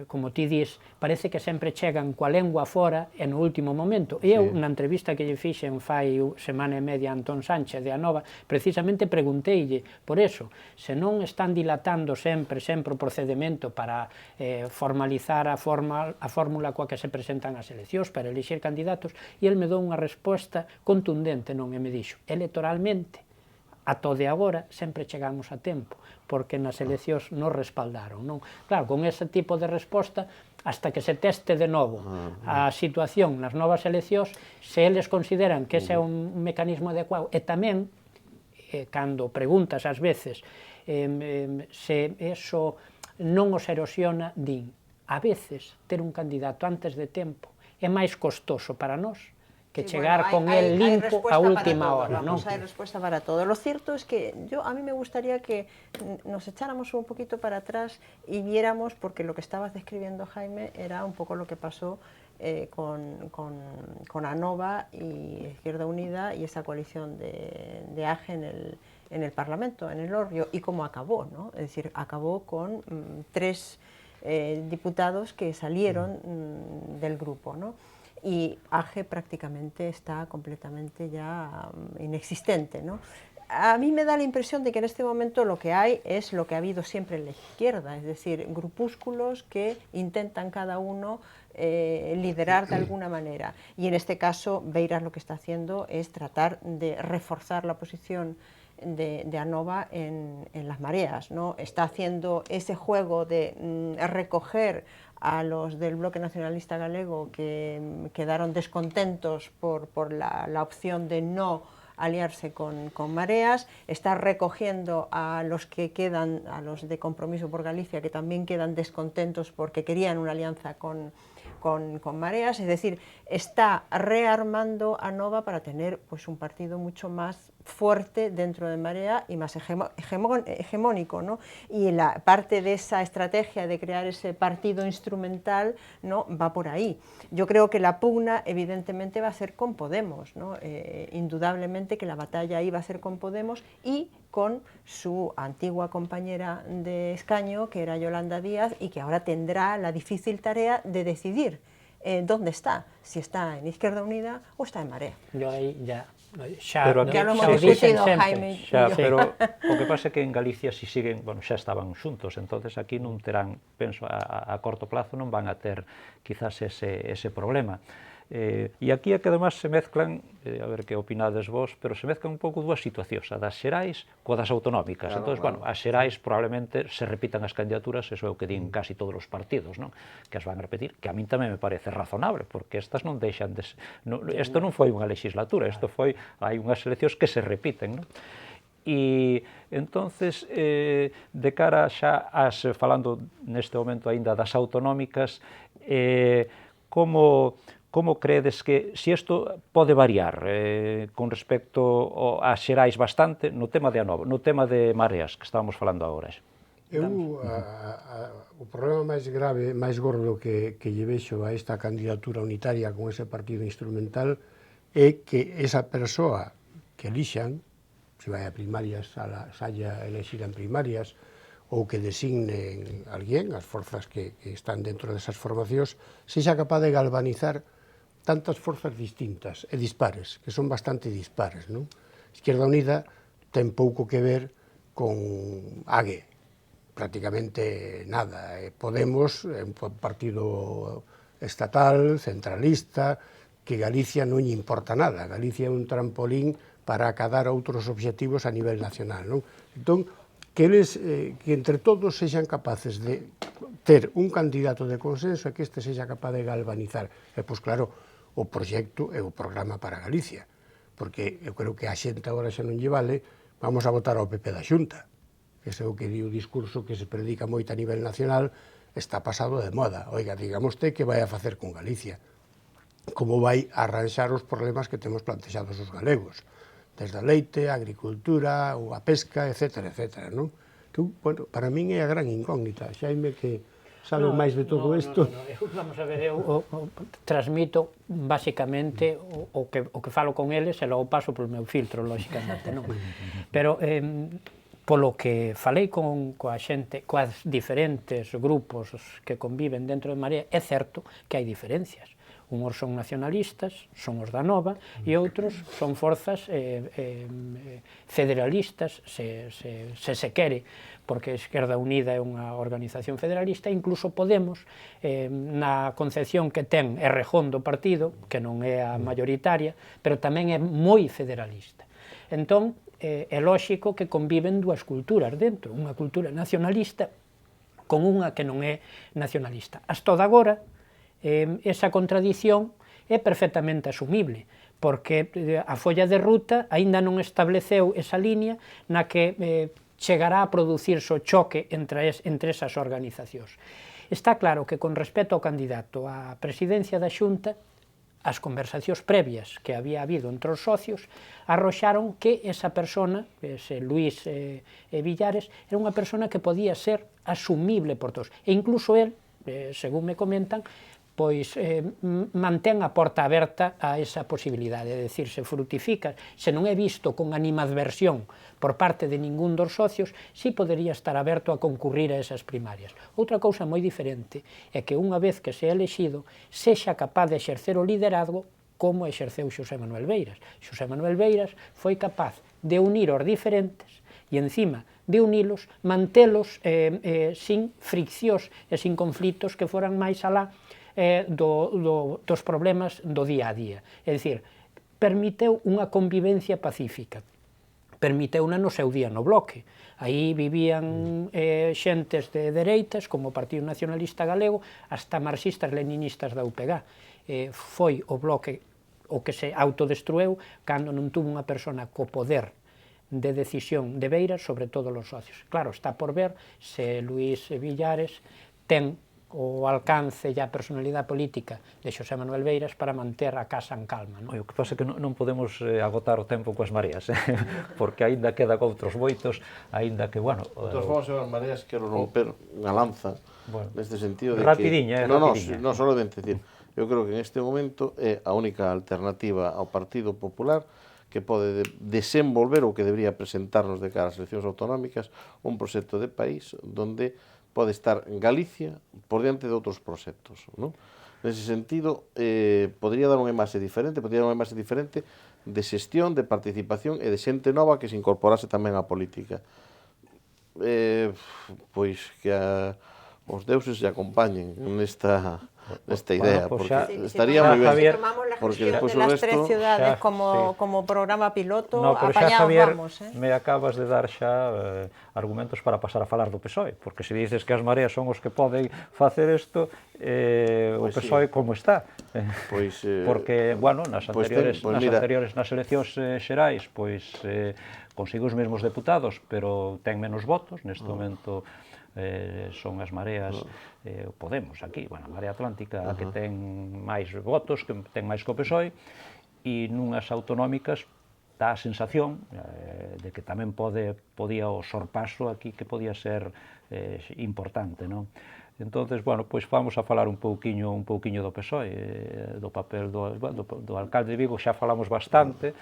como ti dis, parece que sempre chegan coa lengua fora e no último momento. E eu, na entrevista que lle fixen fai semana e media a Antón Sánchez de Anova, precisamente pregunteille por eso, se non están dilatando sempre o procedimento para formalizar a fórmula coa que se presentan as eleccións para elixir candidatos, e el me dou unha resposta contundente, non? E me dixo, electoralmente, ata de agora sempre chegamos a tempo, porque nas eleccións nos respaldaron, non? Claro, con ese tipo de resposta, hasta que se teste de novo a situación nas novas eleccións, se eles consideran que ese é un mecanismo adecuado, e tamén, cando preguntas ás veces, se eso non os erosiona, din, a veces ter un candidato antes de tempo é máis costoso para nós que chegar con el limpo a última hora, ¿no? Hay respuesta para todo. Lo cierto es que a mí me gustaría que nos echáramos un poquito para atrás y viéramos, porque lo que estabas describiendo, Jaime, era un poco lo que pasó con Anova y Izquierda Unida y esa coalición de AGE en el Parlamento, en el Orrio, y cómo acabó, ¿no? Es decir, acabó con 3 diputados que salieron del grupo, ¿no? Y AGE prácticamente está completamente ya inexistente, ¿no? A mí me da la impresión de que en este momento lo que hay es lo que ha habido siempre en la izquierda, es decir, grupúsculos que intentan cada uno liderar de alguna manera. Y en este caso, Beiras lo que está haciendo es tratar de reforzar la posición Anova en las mareas, ¿no? Está haciendo ese juego de recoger a los del bloque nacionalista galego que quedaron descontentos por la opción de no aliarse con Mareas, está recogiendo a los que quedan, a los de Compromiso por Galicia, que también quedan descontentos porque querían una alianza con Mareas, es decir, está rearmando Anova para tener pues un partido mucho más fuerte dentro de Marea y más hegemónico, ¿no? Y la parte de esa estrategia de crear ese partido instrumental, ¿no?, va por ahí. Yo creo que la pugna evidentemente va a ser con Podemos, ¿no? Indudablemente que la batalla ahí va a ser con Podemos y con su antigua compañera de escaño, que era Yolanda Díaz, y que ahora tendrá la difícil tarea de decidir dónde está, si está en Izquierda Unida o está en Marea. Yo aí ya Pero xa lo hemos discutido, Jaime. Pero o que pasa é que en Galicia si siguen, bueno, xa estaban xuntos, entonces aquí non terán, penso, a corto plazo non van a ter quizás ese problema. E aquí é que además se mezclan, a ver que opinades vos, pero se mezclan un pouco dúas situacións, a das xerais coa das autonómicas. Claro, entón, bueno, as xerais probablemente se repitan as candidaturas, eso é o que din casi todos os partidos, non? Que as van a repetir, que a min tamén me parece razonable, porque estas non deixan de... Isto non foi unha legislatura, isto foi... Hai unhas eleccións que se repiten, non? E entonces, de cara xa falando neste momento aínda das autonómicas, como credes que, se isto pode variar con respecto ás xerais bastante no tema de Anova, no tema de Mareas, que estábamos falando agora? O problema máis grave, máis gordo que lle vexo a esta candidatura unitaria con ese partido instrumental é que esa persoa que elixan, se vai a primarias, saia elexida en primarias, ou que designen alguén, as forzas que están dentro desas formacións, sexa capaz de galvanizar tantas forzas distintas e dispares, que son bastante dispares, non? Izquierda Unida ten pouco que ver con AGE, prácticamente nada. Podemos é un partido estatal, centralista, que Galicia non lle importa nada. Galicia é un trampolín para acadar outros obxectivos a nivel nacional, non? Entón, que entre todos sexan capaces de ter un candidato de consenso e que este sexa capaz de galvanizar. E, pois claro, o proxecto e o programa para Galicia, porque eu creo que a xente agora xa non lle vale, vamos a votar ao PP da Xunta, que é o que di o discurso que se predica moito a nivel nacional, está pasado de moda. Oiga, digamos que vai a facer con Galicia, como vai a arranxar os problemas que temos plantexados os galegos, desde a leite, a agricultura, a pesca, etc., etc., non? Bueno, para min é a gran incógnita, Xaime, que sabe máis de todo isto. Vamos a ver, eu transmito basicamente o que falo con eles e logo paso polo meu filtro, lóxicamente, non? Pero polo que falei coa xente, coas diferentes grupos que conviven dentro de Marea, é certo que hai diferencias. Uns son nacionalistas, son os da Nova, e outros son forzas federalistas, se quere, porque a Esquerda Unida é unha organización federalista, incluso Podemos, na concepción que ten Errejón do partido, que non é a mayoritaria, pero tamén é moi federalista. Entón, é lóxico que conviven dúas culturas dentro, unha cultura nacionalista con unha que non é nacionalista. Hasta o de agora, esa contradición é perfectamente asumible, porque a folla de ruta aínda non estableceu esa línea na que chegará a producirse o choque entre esas organizacións. Está claro que con respecto ao candidato á presidencia da Xunta, as conversacións previas que había habido entre os socios arroxaron que esa persona, ese Luís Villares, era unha persona que podía ser asumible por todos. E incluso el, según me comentan, pois mantén a porta aberta a esa posibilidade, é dicir, se frutifica, se non é visto con animadversión por parte de ningún dos socios, si podería estar aberto a concurrir a esas primarias. Outra cousa moi diferente é que unha vez que se é elexido, sexa capaz de exercer o liderazgo como exerceu Xosé Manuel Beiras. Xosé Manuel Beiras foi capaz de unir os diferentes e encima de unilos, mantelos sin friccións e sin conflitos que foran máis alá dos problemas do día a día. É dicir, permiteu unha convivencia pacífica. permiteuna no seu día no Bloque. Aí vivían xentes de dereitas, como o Partido Nacionalista Galego, hasta marxistas leninistas da UPG. Foi o Bloque o que se autodestrueu cando non tuvo unha persona co poder de decisión de Beiras sobre todos os socios. Claro, está por ver se Luís Villares ten o alcance e a personalidade política de Xosé Manuel Beiras para manter a casa en calma. O que pasa é que non podemos agotar o tempo coas mareas, porque aínda queda outros moitos, aínda que, bueno... De todas formas, as mareas, quero romper unha lanza, neste sentido de rapidiña, que... Non, solamente decir, eu creo que en este momento é a única alternativa ao Partido Popular que pode desenvolver ou que debería presentarnos de cara ás eleccións autonómicas un proxecto de país donde pode estar Galicia por diante de outros proxectos, non? Nese sentido, podría dar unha imaxe diferente, de xestión, de participación e de xente nova que se incorporase tamén á política. Pois que os deuses se acompañen nesta idea, porque estaría moi ben, porque despois o resto... Las 3 ciudades como programa piloto, apañados vamos. Me acabas de dar xa argumentos para pasar a falar do PSOE, porque se dices que as mareas son os que poden facer isto, o PSOE como está? Porque, bueno, nas eleccións xerais, pois consigo os mesmos deputados, pero ten menos votos, neste momento son as mareas, o Podemos aquí, bueno, a Marea Atlántica, a que ten máis votos, que ten máis que o PSOE, e nunhas autonómicas dá a sensación de que tamén podía o sorpaso aquí que podía ser importante, non? Entonces, bueno, pois vamos a falar un pouquiño do PSOE, do papel do alcalde de Vigo, xa falamos bastante,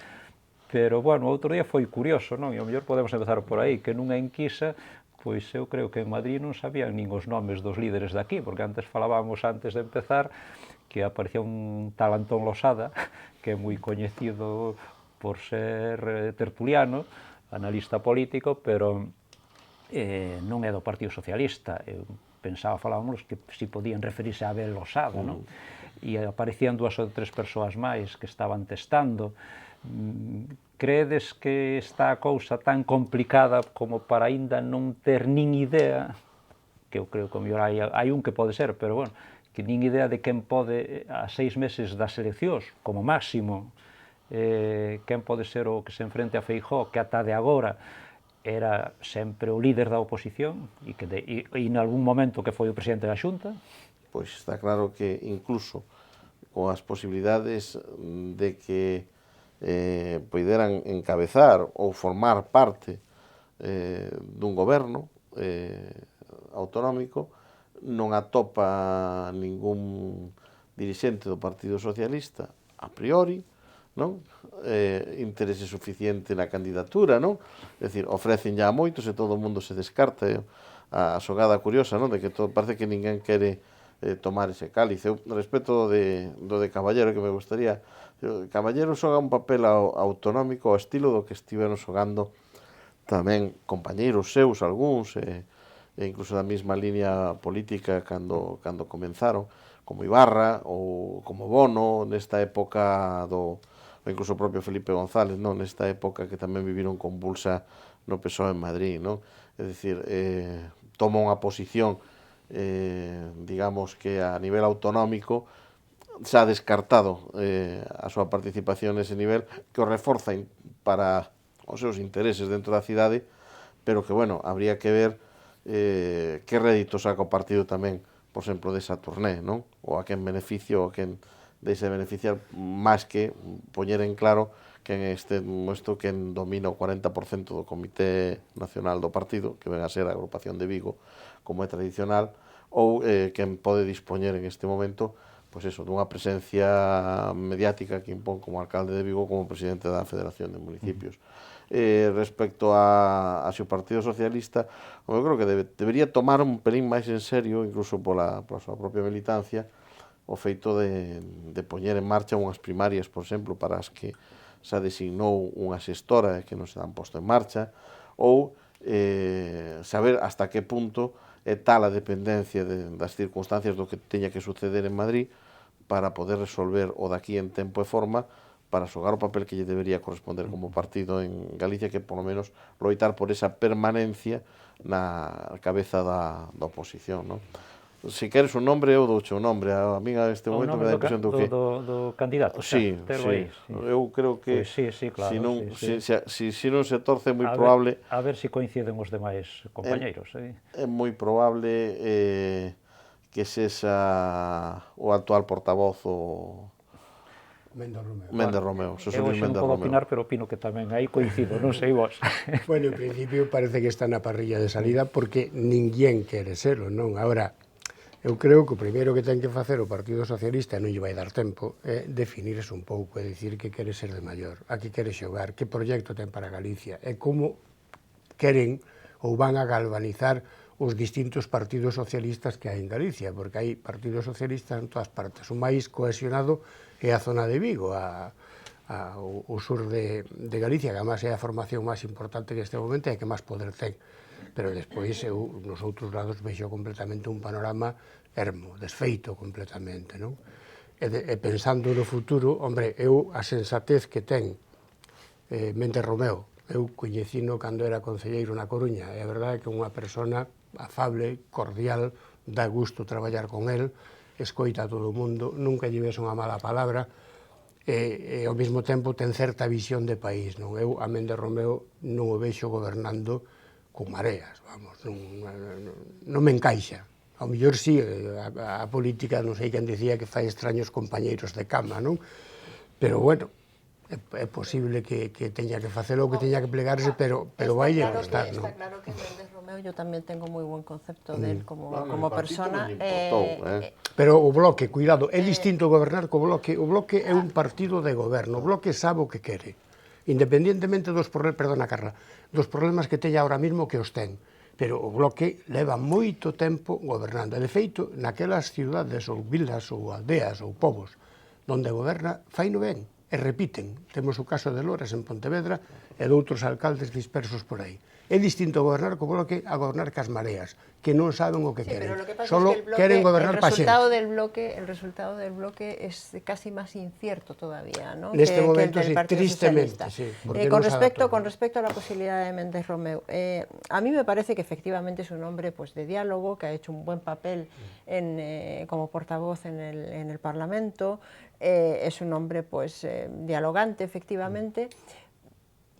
pero, bueno, outro día foi curioso, non? E ao mellor podemos empezar por aí, que nunha enquisa, pois eu creo que en Madrid non sabían nin os nomes dos líderes daqui, porque antes falábamos, antes de empezar, que aparecía un tal Antón Losada, que é moi coñecido por ser tertuliano, analista político, pero non é do Partido Socialista. Eu falábamos que si podían referirse a Abel Losada, non? E aparecían 2 ou 3 persoas máis que estaban testando. Credes que está a cousa tan complicada como para aínda non ter nin idea, que eu creo que mellor hai un que pode ser, pero, bueno, que nin idea de quen pode, a 6 meses das eleccións, como máximo, quen pode ser o que se enfrente a Feijóo, que ata de agora era sempre o líder da oposición e en algún momento que foi o presidente da Xunta? Pois está claro que incluso con as posibilidades de que poderan encabezar ou formar parte dun goberno autonómico, non atopa ningún dirixente do Partido Socialista a priori, non? Interese suficiente na candidatura, non? É dicir, ofrecen ya moitos e todo o mundo se descarta. A xogada curiosa, non? De que parece que ninguén quere tomar ese cálice. Eu respeto do de Caballero, que me gustaría... Caballero xoga un papel autonómico ao estilo do que estiveron xogando tamén compañeiros seus, algúns, e incluso da mesma línea política cando comenzaron, como Ibarra ou como Bono, nesta época ou incluso o propio Felipe González, non? Nesta época que tamén viviron convulsa no PSOE en Madrid, non? É dicir, toma unha posición, digamos que a nivel autonómico, xa descartado a súa participación nese nivel, que o reforza para os seus intereses dentro da cidade, pero que, bueno, habría que ver que rédito saca o partido tamén, por exemplo, desa turné, non? Ou a quen beneficio, ou a quen deixe beneficiar, máis que poñer en claro que en este momento quen domina o 40% do Comité Nacional do Partido, que ven a ser a agrupación de Vigo, como é tradicional, ou quen pode dispoñer en este momento pois eso, dunha presencia mediática que impón como alcalde de Vigo, como presidente da Federación de Municipios. Respecto a o Partido Socialista, eu creo que debería tomar un pelín máis en serio, incluso pola súa propia militancia, o feito de poñer en marcha unhas primarias, por exemplo, para as que xa designou unha xestora e que non se dan posto en marcha, ou saber hasta que punto é tal a dependencia das circunstancias do que teña que suceder en Madrid para poder resolver o daqui en tempo e forma para xogar o papel que lle debería corresponder como partido en Galicia, que por lo menos loitar por esa permanencia na cabeza da oposición, non? Se queres un nombre, eu douche un nombre. A mí a este momento me dá a impresión do que... do candidato, sí, sí. Eu creo que claro, se non se torce é moi probable... A ver se coinciden os demais compañeiros. É moi probable que sexa o actual portavoz o... Méndez Romeu. Eu hoxe non podo opinar, pero opino que tamén aí coincido, non sei vos. Bueno, en principio parece que está na parrilla de salida porque ninguén quere serlo, non? Agora, eu creo que o primeiro que ten que facer o Partido Socialista, non lle vai dar tempo, é definirse un pouco, é dicir que quere ser de maior, a que quere xogar, que proxecto ten para Galicia, e como queren ou van a galvanizar os distintos partidos socialistas que hai en Galicia, porque hai partidos socialistas en todas partes. O máis cohesionado é a zona de Vigo, o sur de Galicia, que además é a formación máis importante que este momento e que máis poder ten. Pero despois eu, nos outros lados, vexo completamente un panorama ermo, desfeito completamente, non? E pensando no futuro, hombre, eu a sensatez que ten Méndez Romeu, eu coñecino cando era concelleiro na Coruña, e a verdade é que unha persona afable, cordial, dá gusto traballar con el, escoita a todo o mundo, nunca lle ves unha mala palabra, e ao mesmo tempo ten certa visión de país, non? Eu a Méndez Romeu non o vexo gobernando con mareas, vamos, non me encaixa. Ao mellor sí, a política, non sei quen dicía que fai extraños compañeiros de cama, non? Pero bueno, é posible que teña que facelo, que teña que plegarse, pero vai a costar, non? Está claro que Méndez Romeu, yo tamén tengo moi buen concepto del como persona. Pero o Bloque, cuidado, é distinto gobernar co Bloque. O Bloque é un partido de goberno, o Bloque sabe o que quere, independientemente dos problemas, perdona Carla, dos problemas que teña ahora mismo que os ten. Pero o Bloque leva moito tempo gobernando. E, de feito, naquelas ciudades ou vilas ou aldeas ou povos onde goberna, faino ben. E repiten. Temos o caso de Lores en Pontevedra e de outros alcaldes dispersos por aí. É distinto gobernar co Bloque a gobernar cas mareas, que non saben o que queren. Solo queren gobernar pa xente. El resultado del bloque es casi más incierto todavía, ¿no? Neste momento, sí, tristemente, sí. Con respecto a la posibilidad de Méndez Romeu, a mí me parece que efectivamente es un hombre pues, de diálogo, que ha hecho un buen papel como portavoz en el Parlamento, es un hombre pues, dialogante, efectivamente,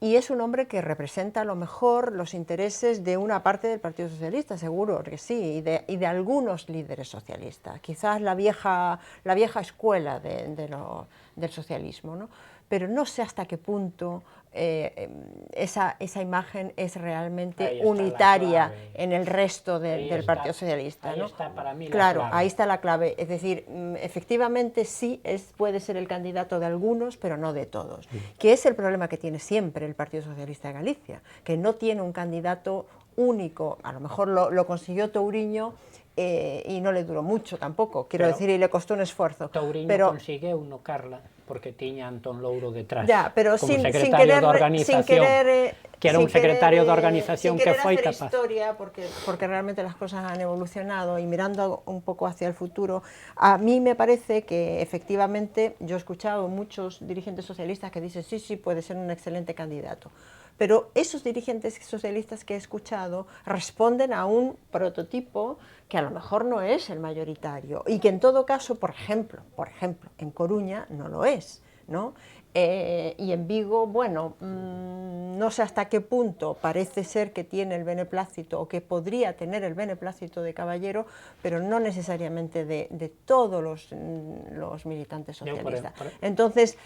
y es un hombre que representa a lo mejor los intereses de una parte del Partido Socialista, seguro que sí, y de algunos líderes socialistas, quizás la vieja escuela del socialismo, ¿no? Pero no sé hasta qué punto esa imagen es realmente unitaria en el resto del Partido Socialista, ¿no? Ahí está para mí la claro, clave. Ahí está la clave. Es decir, efectivamente sí puede ser el candidato de algunos, pero no de todos. Que es el problema que tiene siempre el Partido Socialista de Galicia, que no tiene un candidato único. A lo mejor lo consiguió Touriño, y no le duró mucho tampoco, quiero decir, y le costó un esfuerzo. Touriño consiguió uno, Carla, porque tiña Antón Louro detrás, ya, pero como secretario de organización, que era un secretario de organización que foi capaz. Historia, porque realmente las cosas han evolucionado, y mirando un poco hacia el futuro, a mí me parece que efectivamente, yo he escuchado muchos dirigentes socialistas que dicen sí, puede ser un excelente candidato. Pero esos dirigentes socialistas que he escuchado responden a un prototipo que a lo mejor no es el mayoritario y que en todo caso, por ejemplo, en Coruña no lo es, ¿no? Y en Vigo, bueno, no sé hasta qué punto parece ser que tiene el beneplácito o que podría tener el beneplácito de Caballero, pero no necesariamente de todos los militantes socialistas. Entonces,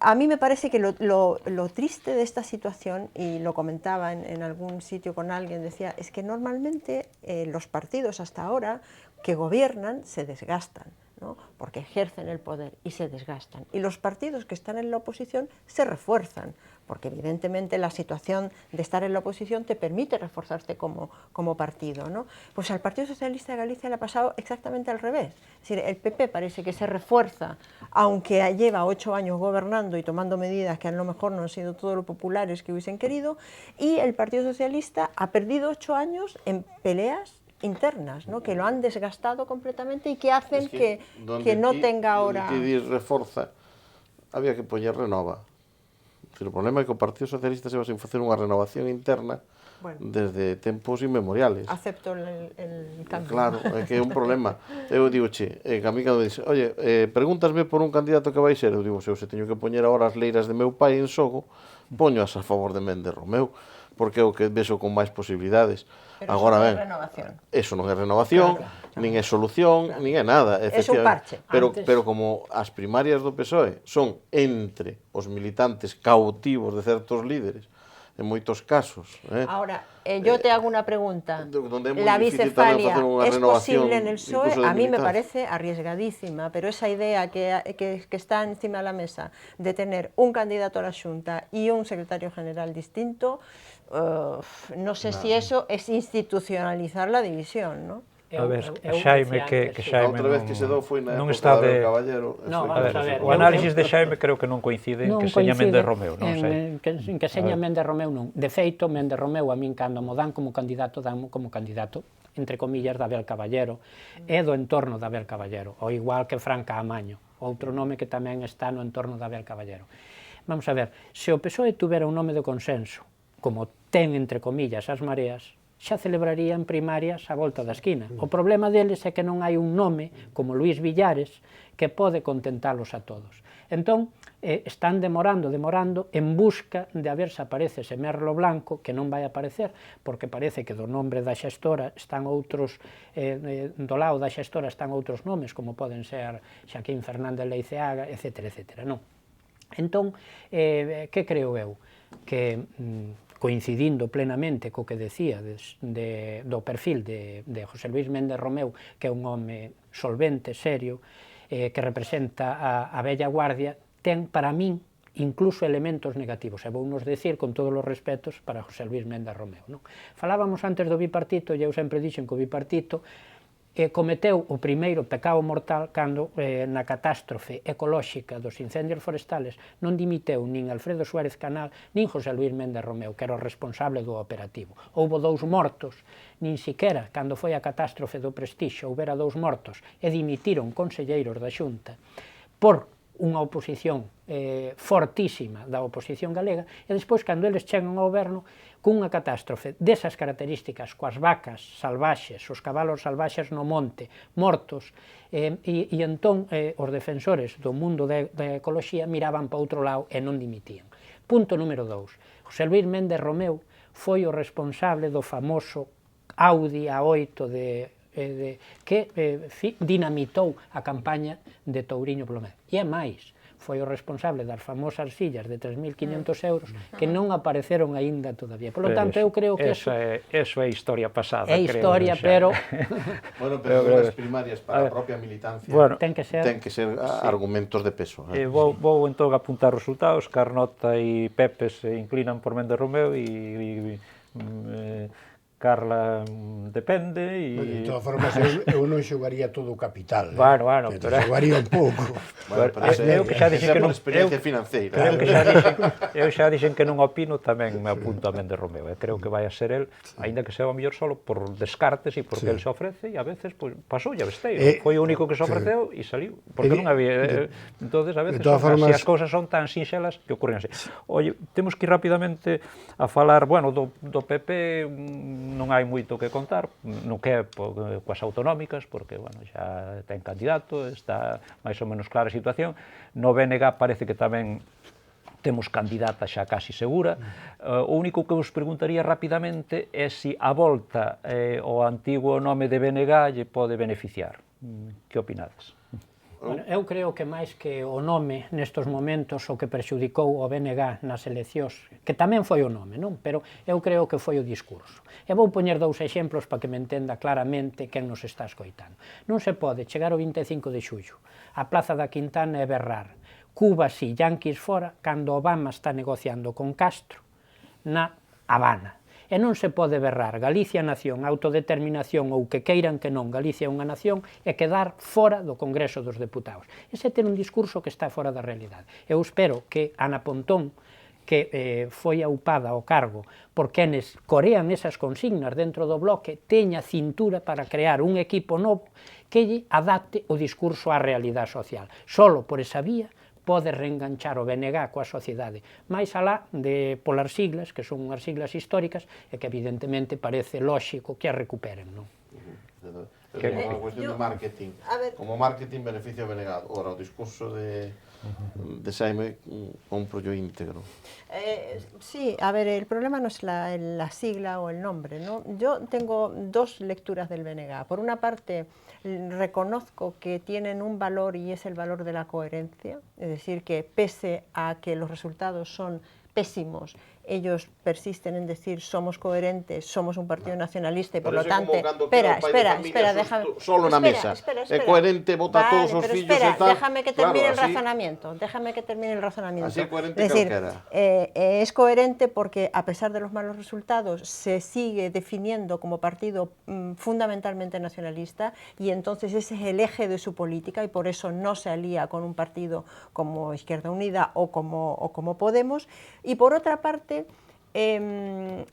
a mí me parece que lo triste de esta situación, y lo comentaba en algún sitio con alguien, decía, es que normalmente los partidos hasta ahora que gobiernan se desgastan, ¿no? Porque ejercen el poder y se desgastan. Y los partidos que están en la oposición se refuerzan, porque evidentemente la situación de estar en la oposición te permite reforzarte como partido, ¿no? Pues al Partido Socialista de Galicia le ha pasado exactamente al revés. Es decir, el PP parece que se refuerza, aunque lleva 8 años gobernando y tomando medidas que a lo mejor no han sido todo lo populares que hubiesen querido, y el Partido Socialista ha perdido 8 años en peleas internas, ¿no? Que lo han desgastado completamente y que hacen que no tenga ahora... Donde reforza, había que poñer Renova. O problema é que o Partido Socialista se va sin facer unha renovación interna desde tempos inmemoriales. Acepto el cambio. Claro, é que é un problema. Eu digo, che, que a mí cando dice, oye, pregúntasme por un candidato que vai ser, eu digo, se teño que poñer agora as leiras de meu pai en xogo, poñoas a favor de Méndez Romeu, porque é o que vexo con máis posibilidades. Pero agora non é ben, renovación. Eso non é renovación, nin é solución, nin é nada. É un parche. Pero como as primarias do PSOE son entre os militantes cautivos de certos líderes, en moitos casos. Ahora, yo te hago una pregunta. Donde é moi La difícil tamén bicefalia facer unha es renovación, posible en el PSOE, incluso de a mí me militar. parece arriesgadísima, pero esa idea que está encima de la mesa de tener un candidato a la Xunta y un secretario general distinto, no sé si eso es institucionalizar la división, ¿no? A ver, Xaime, que Xaime outra vez que se dou foi na non época está de de... Caballero. No, vamos a ver. O análisis de Xaime creo que non coincide en que seña Méndez Romeu, non sei. En que seña Méndez Romeu non. De feito, Méndez Romeu, a min cando mo dan como candidato, entre comillas, de Abel Caballero, é do entorno de Abel Caballero, ou igual que Fran Caamaño, outro nome que tamén está no entorno de Abel Caballero. Vamos a ver, se o PSOE tuvera un nome de consenso, como ten, entre comillas, as mareas, xa celebrarían primarias a volta da esquina. O problema deles é que non hai un nome, como Luís Villares, que pode contentalos a todos. Entón, están demorando, en busca de a ver se aparece ese Merlo Blanco, que non vai aparecer, porque parece que do nombre da xestora están outros, do lado da xestora están outros nomes, como poden ser Xaquín Fernández Leiceaga, etc. Non? Entón, que creo eu? Que coincidindo plenamente co que decía do perfil de José Luis Méndez Romeu, que é un home solvente, serio, que representa a vella guardia, ten para min incluso elementos negativos, e vou nos decir con todos os respetos para José Luis Méndez Romeu. Falábamos antes do bipartito, e eu sempre dixen que o bipartito cometeu o primeiro pecado mortal cando na catástrofe ecolóxica dos incendios forestales non dimiteu nin Alfredo Suárez Canal nin José Luis Méndez Romeu, que era o responsable do operativo. Houbo 2 mortos, nin siquera cando foi a catástrofe do Prestixio houbera 2 mortos e dimitiron conselleiros da Xunta por unha oposición fortísima da oposición galega, e despois cando eles chegan ao goberno cunha catástrofe desas características, coas vacas salvaxes, os cabalos salvaxes no monte, mortos, e entón os defensores do mundo da ecoloxía miraban para outro lado e non dimitían. Punto número 2. José Luis Méndez Romeu foi o responsable do famoso Audi A8 que dinamitou a campaña de Touriño Plomer. E é máis, foi o responsable das famosas sillas de 3.500 euros que non apareceron aínda todavía. Por lo tanto, eu creo que eso é historia pasada. É historia, pero... Bueno, pero as primarias para a propia militancia ten que ser argumentos de peso. Vou entón apuntar os resultados. Carnota e Pepe se inclinan por Méndez Romeu e Carla depende e... De todas formas, eu non xogaría todo o capital. Bueno, pero... Xogaría un pouco. Eu que xa dixen que non... experiencia financeira. Eu xa dixen que non opino, tamén me apunto a Méndez Romeu. Creo que vai a ser el, aínda que sea o mellor solo por descartes e porque el se ofrece, e a veces pasou e besteiro. Foi o único que se ofreceu e saliu. Porque non había... Entonces, a veces, se as cousas son tan sinxelas que ocurren así. Oye, temos que ir rapidamente a falar, bueno, do PP... non hai moito que contar, non que é coas autonómicas, porque, bueno, xa ten candidato, está máis ou menos clara a situación. No BNG parece que tamén temos candidata xa casi segura. O único que vos preguntaría rapidamente é se a volta ao antigo nome de BNG lle pode beneficiar. Que opinades? Bueno, eu creo que máis que o nome nestos momentos o que perxudicou o BNG nas eleccións, que tamén foi o nome, non? Pero eu creo que foi o discurso. E vou poñer 2 exemplos para que me entenda claramente quen nos está escoitando. Non se pode chegar o 25 de xullo á Plaza da Quintana e berrar Cuba si, yanquis fora, cando Obama está negociando con Castro na Habana. E non se pode berrar Galicia nación, autodeterminación ou que queiran que non, Galicia é unha nación, e quedar fora do Congreso dos Deputados. Ese ten un discurso que está fora da realidade. Eu espero que Ana Pontón, que foi aupada ao cargo por quenes corean esas consignas dentro do bloque, teña cintura para crear un equipo novo que lle adapte o discurso á realidade social. Solo por esa vía pode reenganchar o BNG coa sociedade, máis alá de polas siglas, que son unhas siglas históricas, e que evidentemente parece lóxico que as recuperen, non? É unha cuestión de marketing. Como marketing beneficia o BNG. Ora, o discurso de Xaime compro yo íntegro. Sí, a ver, el problema no es la sigla o el nombre, ¿no? Yo tengo dos lecturas del BNG. Por una parte, reconozco que tienen un valor y es el valor de la coherencia, es decir, que pese a que los resultados son pésimos, ellos persisten en decir somos coherentes, somos un partido nacionalista y por lo tanto... Espera, déjame... Solo na mesa. É coherente, vota todos os fillos e tal. Déjame que termine el razonamiento. Así é coherente calquera. Es coherente porque a pesar de los malos resultados se sigue definiendo como partido fundamentalmente nacionalista y entonces ese es el eje de su política y por eso no se alía con un partido como Izquierda Unida o como Podemos. Y por otra parte,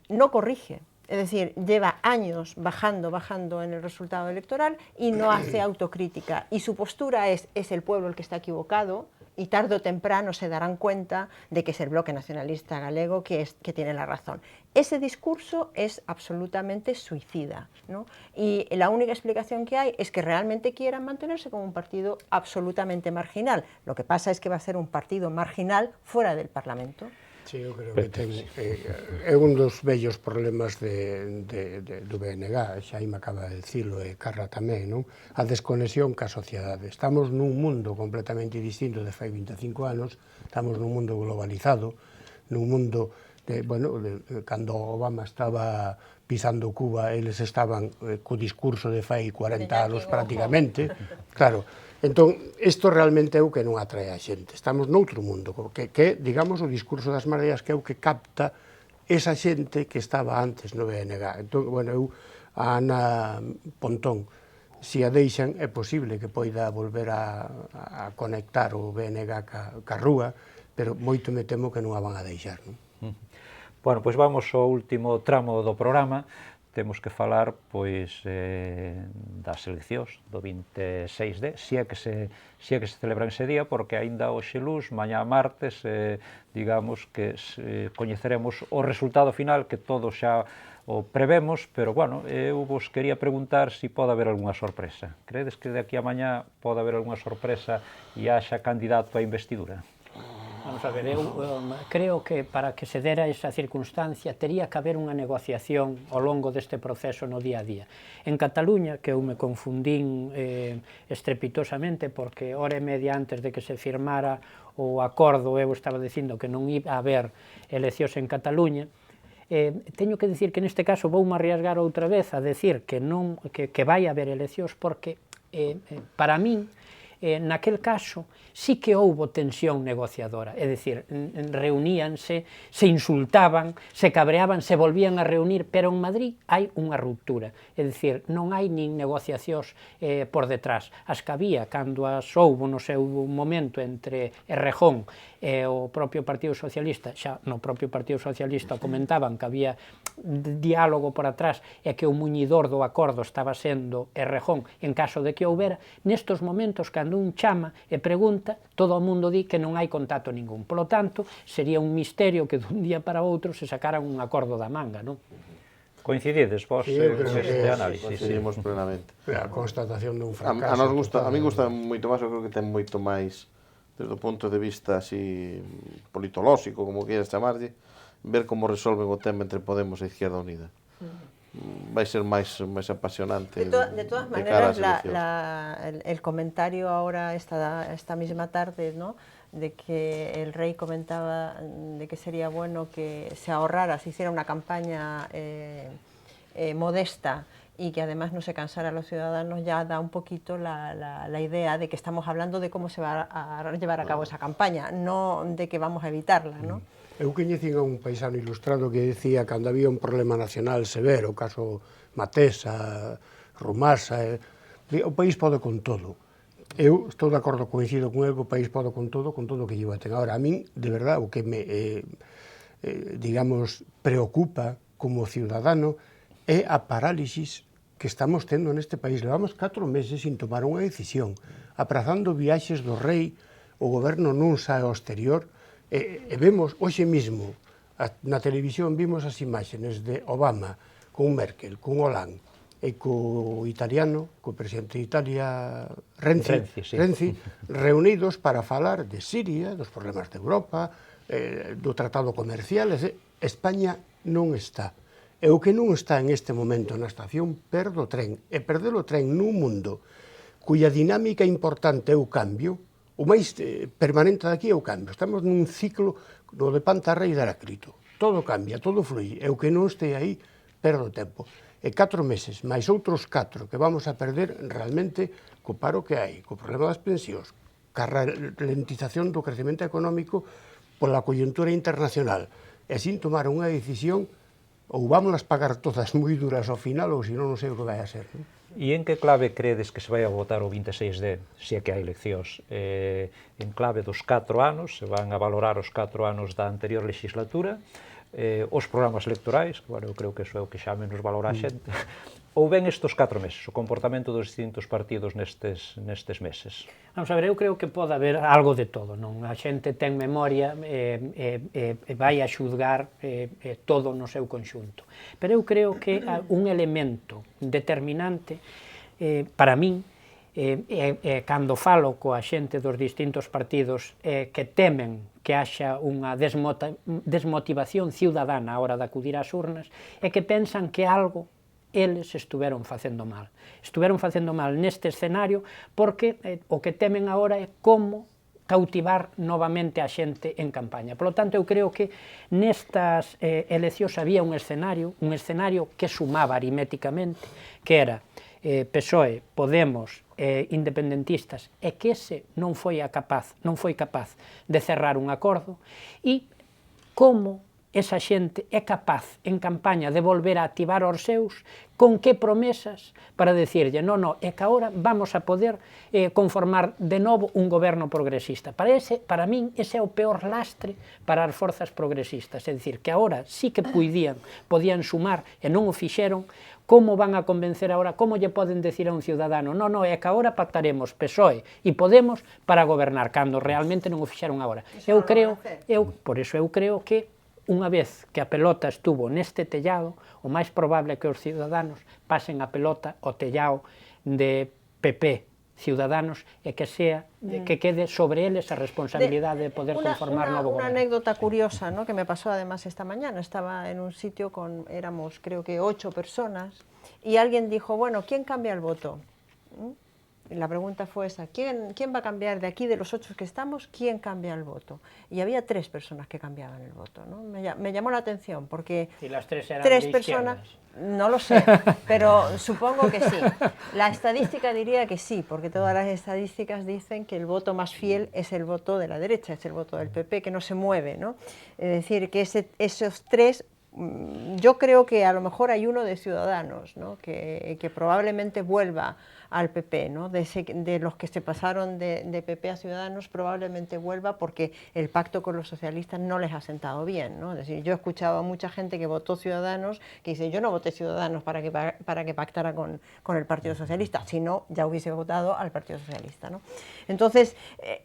no corrige, es decir, lleva años bajando en el resultado electoral y no hace autocrítica. Y su postura es el pueblo el que está equivocado y tarde o temprano se darán cuenta de que es el bloque nacionalista galego que tiene la razón. Ese discurso es absolutamente suicida, ¿no? Y la única explicación que hay es que realmente quieran mantenerse como un partido absolutamente marginal. Lo que pasa es que va a ser un partido marginal fuera del Parlamento. Sí, eu creo que é un dos vellos problemas do BNG, Xaime acaba de dicilo e Carla tamén, non? A desconexión ca sociedade. Estamos nun mundo completamente distinto de fai 25 anos, estamos nun mundo globalizado, nun mundo cando Obama estaba pisando Cuba, eles estaban co discurso de fai 40 anos prácticamente, claro. Entón, isto realmente é o que non atrae a xente. Estamos noutro mundo, que digamos, o discurso das mareas que é o que capta esa xente que estaba antes no BNG. Entón, eu, a Ana Pontón, se a deixan, é posible que poida volver a conectar o BNG ca rúa, pero moito me temo que non a van a deixar, non? Bueno, pois vamos ao último tramo do programa. Temos que falar, pois, das eleccións do 26D, se é que se celebran ese día, porque aínda hoxe luz, mañá martes, digamos que coñeceremos o resultado final, que todos xa o prevemos, pero, bueno, eu vos quería preguntar se pode haber algunha sorpresa. Credes que de aquí a mañá pode haber algunha sorpresa e haxa candidato a investidura? Vamos a ver, eu creo que para que se dera esa circunstancia tería que haber unha negociación ao longo deste proceso no día a día. En Cataluña, que eu me confundín estrepitosamente porque hora e media antes de que se firmara o acordo eu estaba dicindo que non iba a haber eleccións en Cataluña, teño que dicir que neste caso voume arriesgar outra vez a decir que vai haber eleccións porque para min naquel caso sí que houbo tensión negociadora, é dicir, reuníanse, se insultaban, se cabreaban, se volvían a reunir, pero en Madrid hai unha ruptura, é dicir, non hai nin negociacións por detrás. As que había, cando as houbo no seu momento entre Errejón e o propio Partido Socialista, xa no propio Partido Socialista comentaban que había diálogo por atrás e que o muñidor do acordo estaba sendo Errejón en caso de que houbera, nestos momentos, cando un chama e pregunta, todo o mundo di que non hai contacto ningún. Por lo tanto, sería un misterio que dun día para outro se sacaran un acordo da manga, non? Coincidides vos neste análisis? Coincidimos plenamente. A constatación dun fracaso. A mí gusta moito máis, eu creo que ten moito máis, desde o punto de vista así politolóxico, como quieras chamarlle, ver como resolven o tema entre Podemos e Izquierda Unida. Vai ser máis apasionante. De todas maneras, el comentario ahora esta misma tarde, ¿no?, de que el rey comentaba de que sería bueno que se ahorrara, se hiciera una campaña modesta y que además no se cansara a los ciudadanos, ya da un poquito la idea de que estamos hablando de cómo se va a llevar a cabo esa campaña, no de que vamos a evitarla, ¿no? Eu coñecín a un paisano ilustrado que decía que cando había un problema nacional severo, o caso Matesa, Rumasa, o país pode con todo. Eu estou de acordo, coincido con el, que o país pode con todo o que lleva ten. Agora, a min, de verdad, o que me, digamos, preocupa como ciudadano é a parálisis que estamos tendo neste país. Levamos 4 meses sin tomar unha decisión, aprazando viaxes do rei o goberno non sae ao exterior, e vemos hoxe mesmo, na televisión vimos as imaxenes de Obama con Merkel, con Hollande, e co italiano, co presidente de Italia, Renzi, reunidos para falar de Siria, dos problemas de Europa, do tratado comercial. España non está. E o que non está en este momento na estación perde o tren. E perder o tren nun mundo cuya dinámica importante é o cambio, o máis permanente daqui é o cambio. Estamos nun ciclo do de Pantarrei de Heráclito. Todo cambia, todo flui. E o que non este aí perde o tempo. E 4 meses, máis outros 4 que vamos a perder realmente co paro que hai, co problema das pensións, ca ralentización do crecemento económico pola coyuntura internacional. E sin tomar unha decisión, ou vámonos pagar todas moi duras ao final, ou senón non sei o que vai a ser. E en que clave credes que se vai a votar o 26D, se é que hai eleccións? En clave dos 4 anos, se van a valorar os 4 anos da anterior legislatura, os programas electorais, bueno, eu creo que iso é o que xa menos valora a xente, ou ben estes 4 meses, o comportamento dos distintos partidos nestes meses? Vamos a ver, eu creo que pode haber algo de todo, non? A xente ten memoria e vai a xuzgar todo no seu conxunto. Pero eu creo que un elemento determinante para min, cando falo coa xente dos distintos partidos que temen que haxa unha desmotivación ciudadana a hora de acudir ás urnas, é que pensan que algo eles estuveron facendo mal. Estuveron facendo mal neste escenario porque o que temen agora é como cautivar novamente a xente en campaña. Por lo tanto, eu creo que nestas eleccións había un escenario que sumaba aritméticamente, que era PSOE, Podemos, independentistas, e que ese non foi capaz de cerrar un acordo, e como esa xente é capaz en campaña de volver a activar os seus, con que promesas para decirlle, non, é que agora vamos a poder conformar de novo un goberno progresista. Para min, ese é o peor lastre para as forzas progresistas, é dicir, que agora sí que podían sumar e non o fixeron. Como van a convencer agora, como lle poden decir a un ciudadano, non, é que agora pactaremos PSOE e Podemos para gobernar, cando realmente non o fixeron agora. Por iso eu creo que unha vez que a pelota estuvo neste tellado, o máis probable é que os ciudadanos pasen a pelota ao tellado de PP, Ciudadanos, e que quede sobre eles a responsabilidade de poder conformar novo goberno. Una anécdota curiosa, ¿no?, que me pasó además esta mañana. Estaba en un sitio éramos creo que 8 personas, y alguien dijo, bueno, ¿quién cambia el voto? Y la pregunta fue esa, ¿quién va a cambiar de aquí, de los 8 que estamos, quién cambia el voto? Y había 3 personas que cambiaban el voto, ¿no? Me llamó la atención, porque ¿y las 3 eran 3 personas, no lo sé, pero supongo que sí. La estadística diría que sí, porque todas las estadísticas dicen que el voto más fiel es el voto de la derecha, es el voto del PP, que no se mueve, ¿no? Es decir, que esos 3, yo creo que a lo mejor hay uno de Ciudadanos, ¿no?, que probablemente vuelva al PP, ¿no?, de los que se pasaron de PP a Ciudadanos, probablemente vuelva porque el pacto con los socialistas no les ha sentado bien, ¿no? Es decir, yo he escuchado a mucha gente que votó Ciudadanos que dice, yo no voté Ciudadanos para que pactara con el Partido Socialista, sino ya hubiese votado al Partido Socialista, ¿no? Entonces,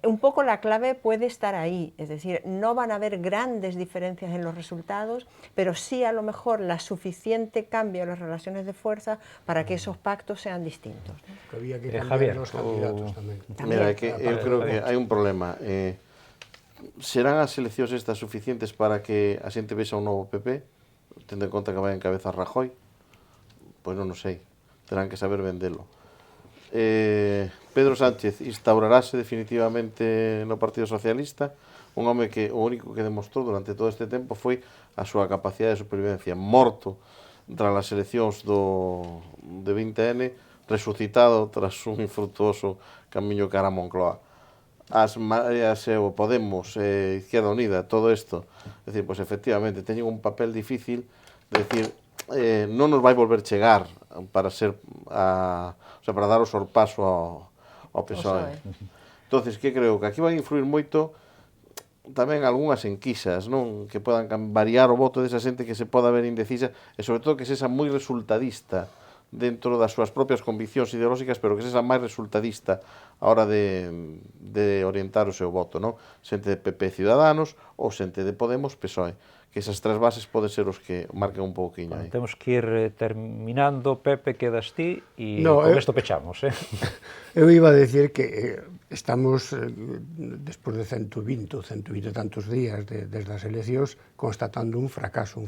un poco la clave puede estar ahí, es decir, no van a haber grandes diferencias en los resultados, pero sí a lo mejor la suficiente cambio en las relaciones de fuerza para que esos pactos sean distintos, ¿no? Que había que cambiar os candidatos tamén. Mira, eu creo que hai un problema. Serán as eleccións estas suficientes para que a xente vexa un novo PP, tendo en conta que vai encabezar Rajoy? Pois non o sei. Terán que saber vendelo. Pedro Sánchez instaurarase definitivamente no Partido Socialista, un home que o único que demostrou durante todo este tempo foi a súa capacidade de supervivencia, morto tras as eleccións de 20N, resucitado tras un infrutuoso camiño cara a Moncloa. As Mareas e o Podemos, Izquierda Unida, todo isto, é dicir, pois efectivamente, teñen un papel difícil, de decir, non nos vai volver chegar para para dar o sorpaso ao PSOE. Entonces, que creo que aquí vai influir moito tamén algunhas enquisas, non, que podan variar o voto desa xente que se poda ver indecisa, e sobre todo que sexa moi resultadista dentro das súas propias conviccións ideolóxicas, pero que sexa máis resultadista a hora de orientar o seu voto, non? Xente de PP Ciudadanos ou xente de Podemos PSOE, que esas tres bases poden ser os que marquen un pouquiño aí. Temos que ir terminando, Pepe, quedas ti, e con isto pechamos, Eu iba a decir que estamos, despois de 120 ou 120 tantos días desde as eleccións, constatando un fracaso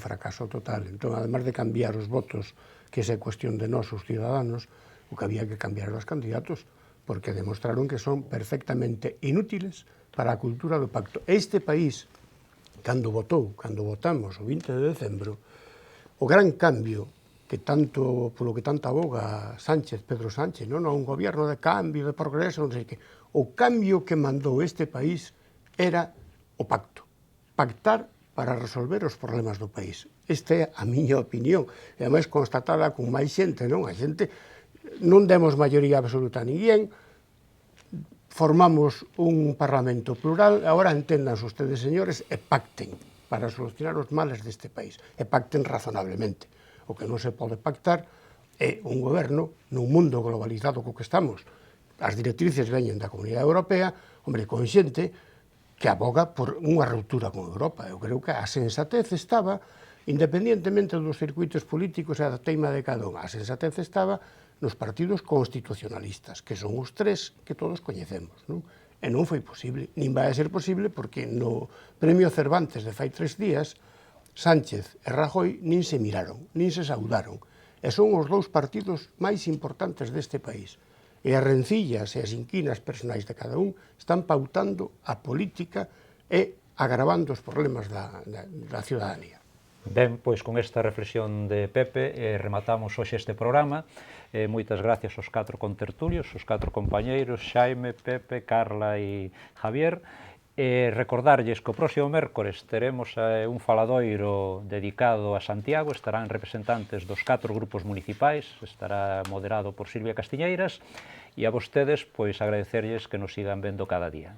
total. Entón, además de cambiar os votos, que esa é cuestión de nós, os ciudadanos, o que había que cambiar os candidatos, porque demostraron que son perfectamente inútiles para a cultura do pacto. Este país, cando votamos o 20 de decembro, o gran cambio polo que tanto aboga Pedro Sánchez, non un goberno de cambio, de progreso, non sei que, o cambio que mandou este país era o pacto. Pactar para resolver os problemas do país. Esta é a miña opinión, e ademais constatada con máis xente, non? A xente non demos maioría absoluta a ninguén, formamos un parlamento plural, agora enténdanse ustedes, señores, e pacten para solucionar os males deste país, e pacten razonablemente. O que non se pode pactar é un goberno nun mundo globalizado co que estamos. As directrices veñen da Comunidade Europea, hombre, con xente que aboga por unha ruptura con Europa. Eu creo que a sensatez estaba, independientemente dos circuitos políticos e da teima de cada un, a sensatez estaba nos partidos constitucionalistas, que son os tres que todos coñecemos, non? E non foi posible, nin vai a ser posible, porque no Premio Cervantes de fai 3 días, Sánchez e Rajoy nin se miraron, nin se saudaron, e son os dous partidos máis importantes deste país. E as rencillas e as inquinas personais de cada un están pautando a política e agravando os problemas da ciudadanía. Ben, pois con esta reflexión de Pepe rematamos hoxe este programa. Moitas gracias aos 4 contertulios, aos 4 compañeiros, Xaime, Pepe, Carla e Javier. Recordarlles que o próximo mércores teremos un faladoiro dedicado a Santiago, estarán representantes dos 4 grupos municipais, estará moderado por Silvia Castiñeiras, e a vostedes, pois, agradecerlles que nos sigan vendo cada día.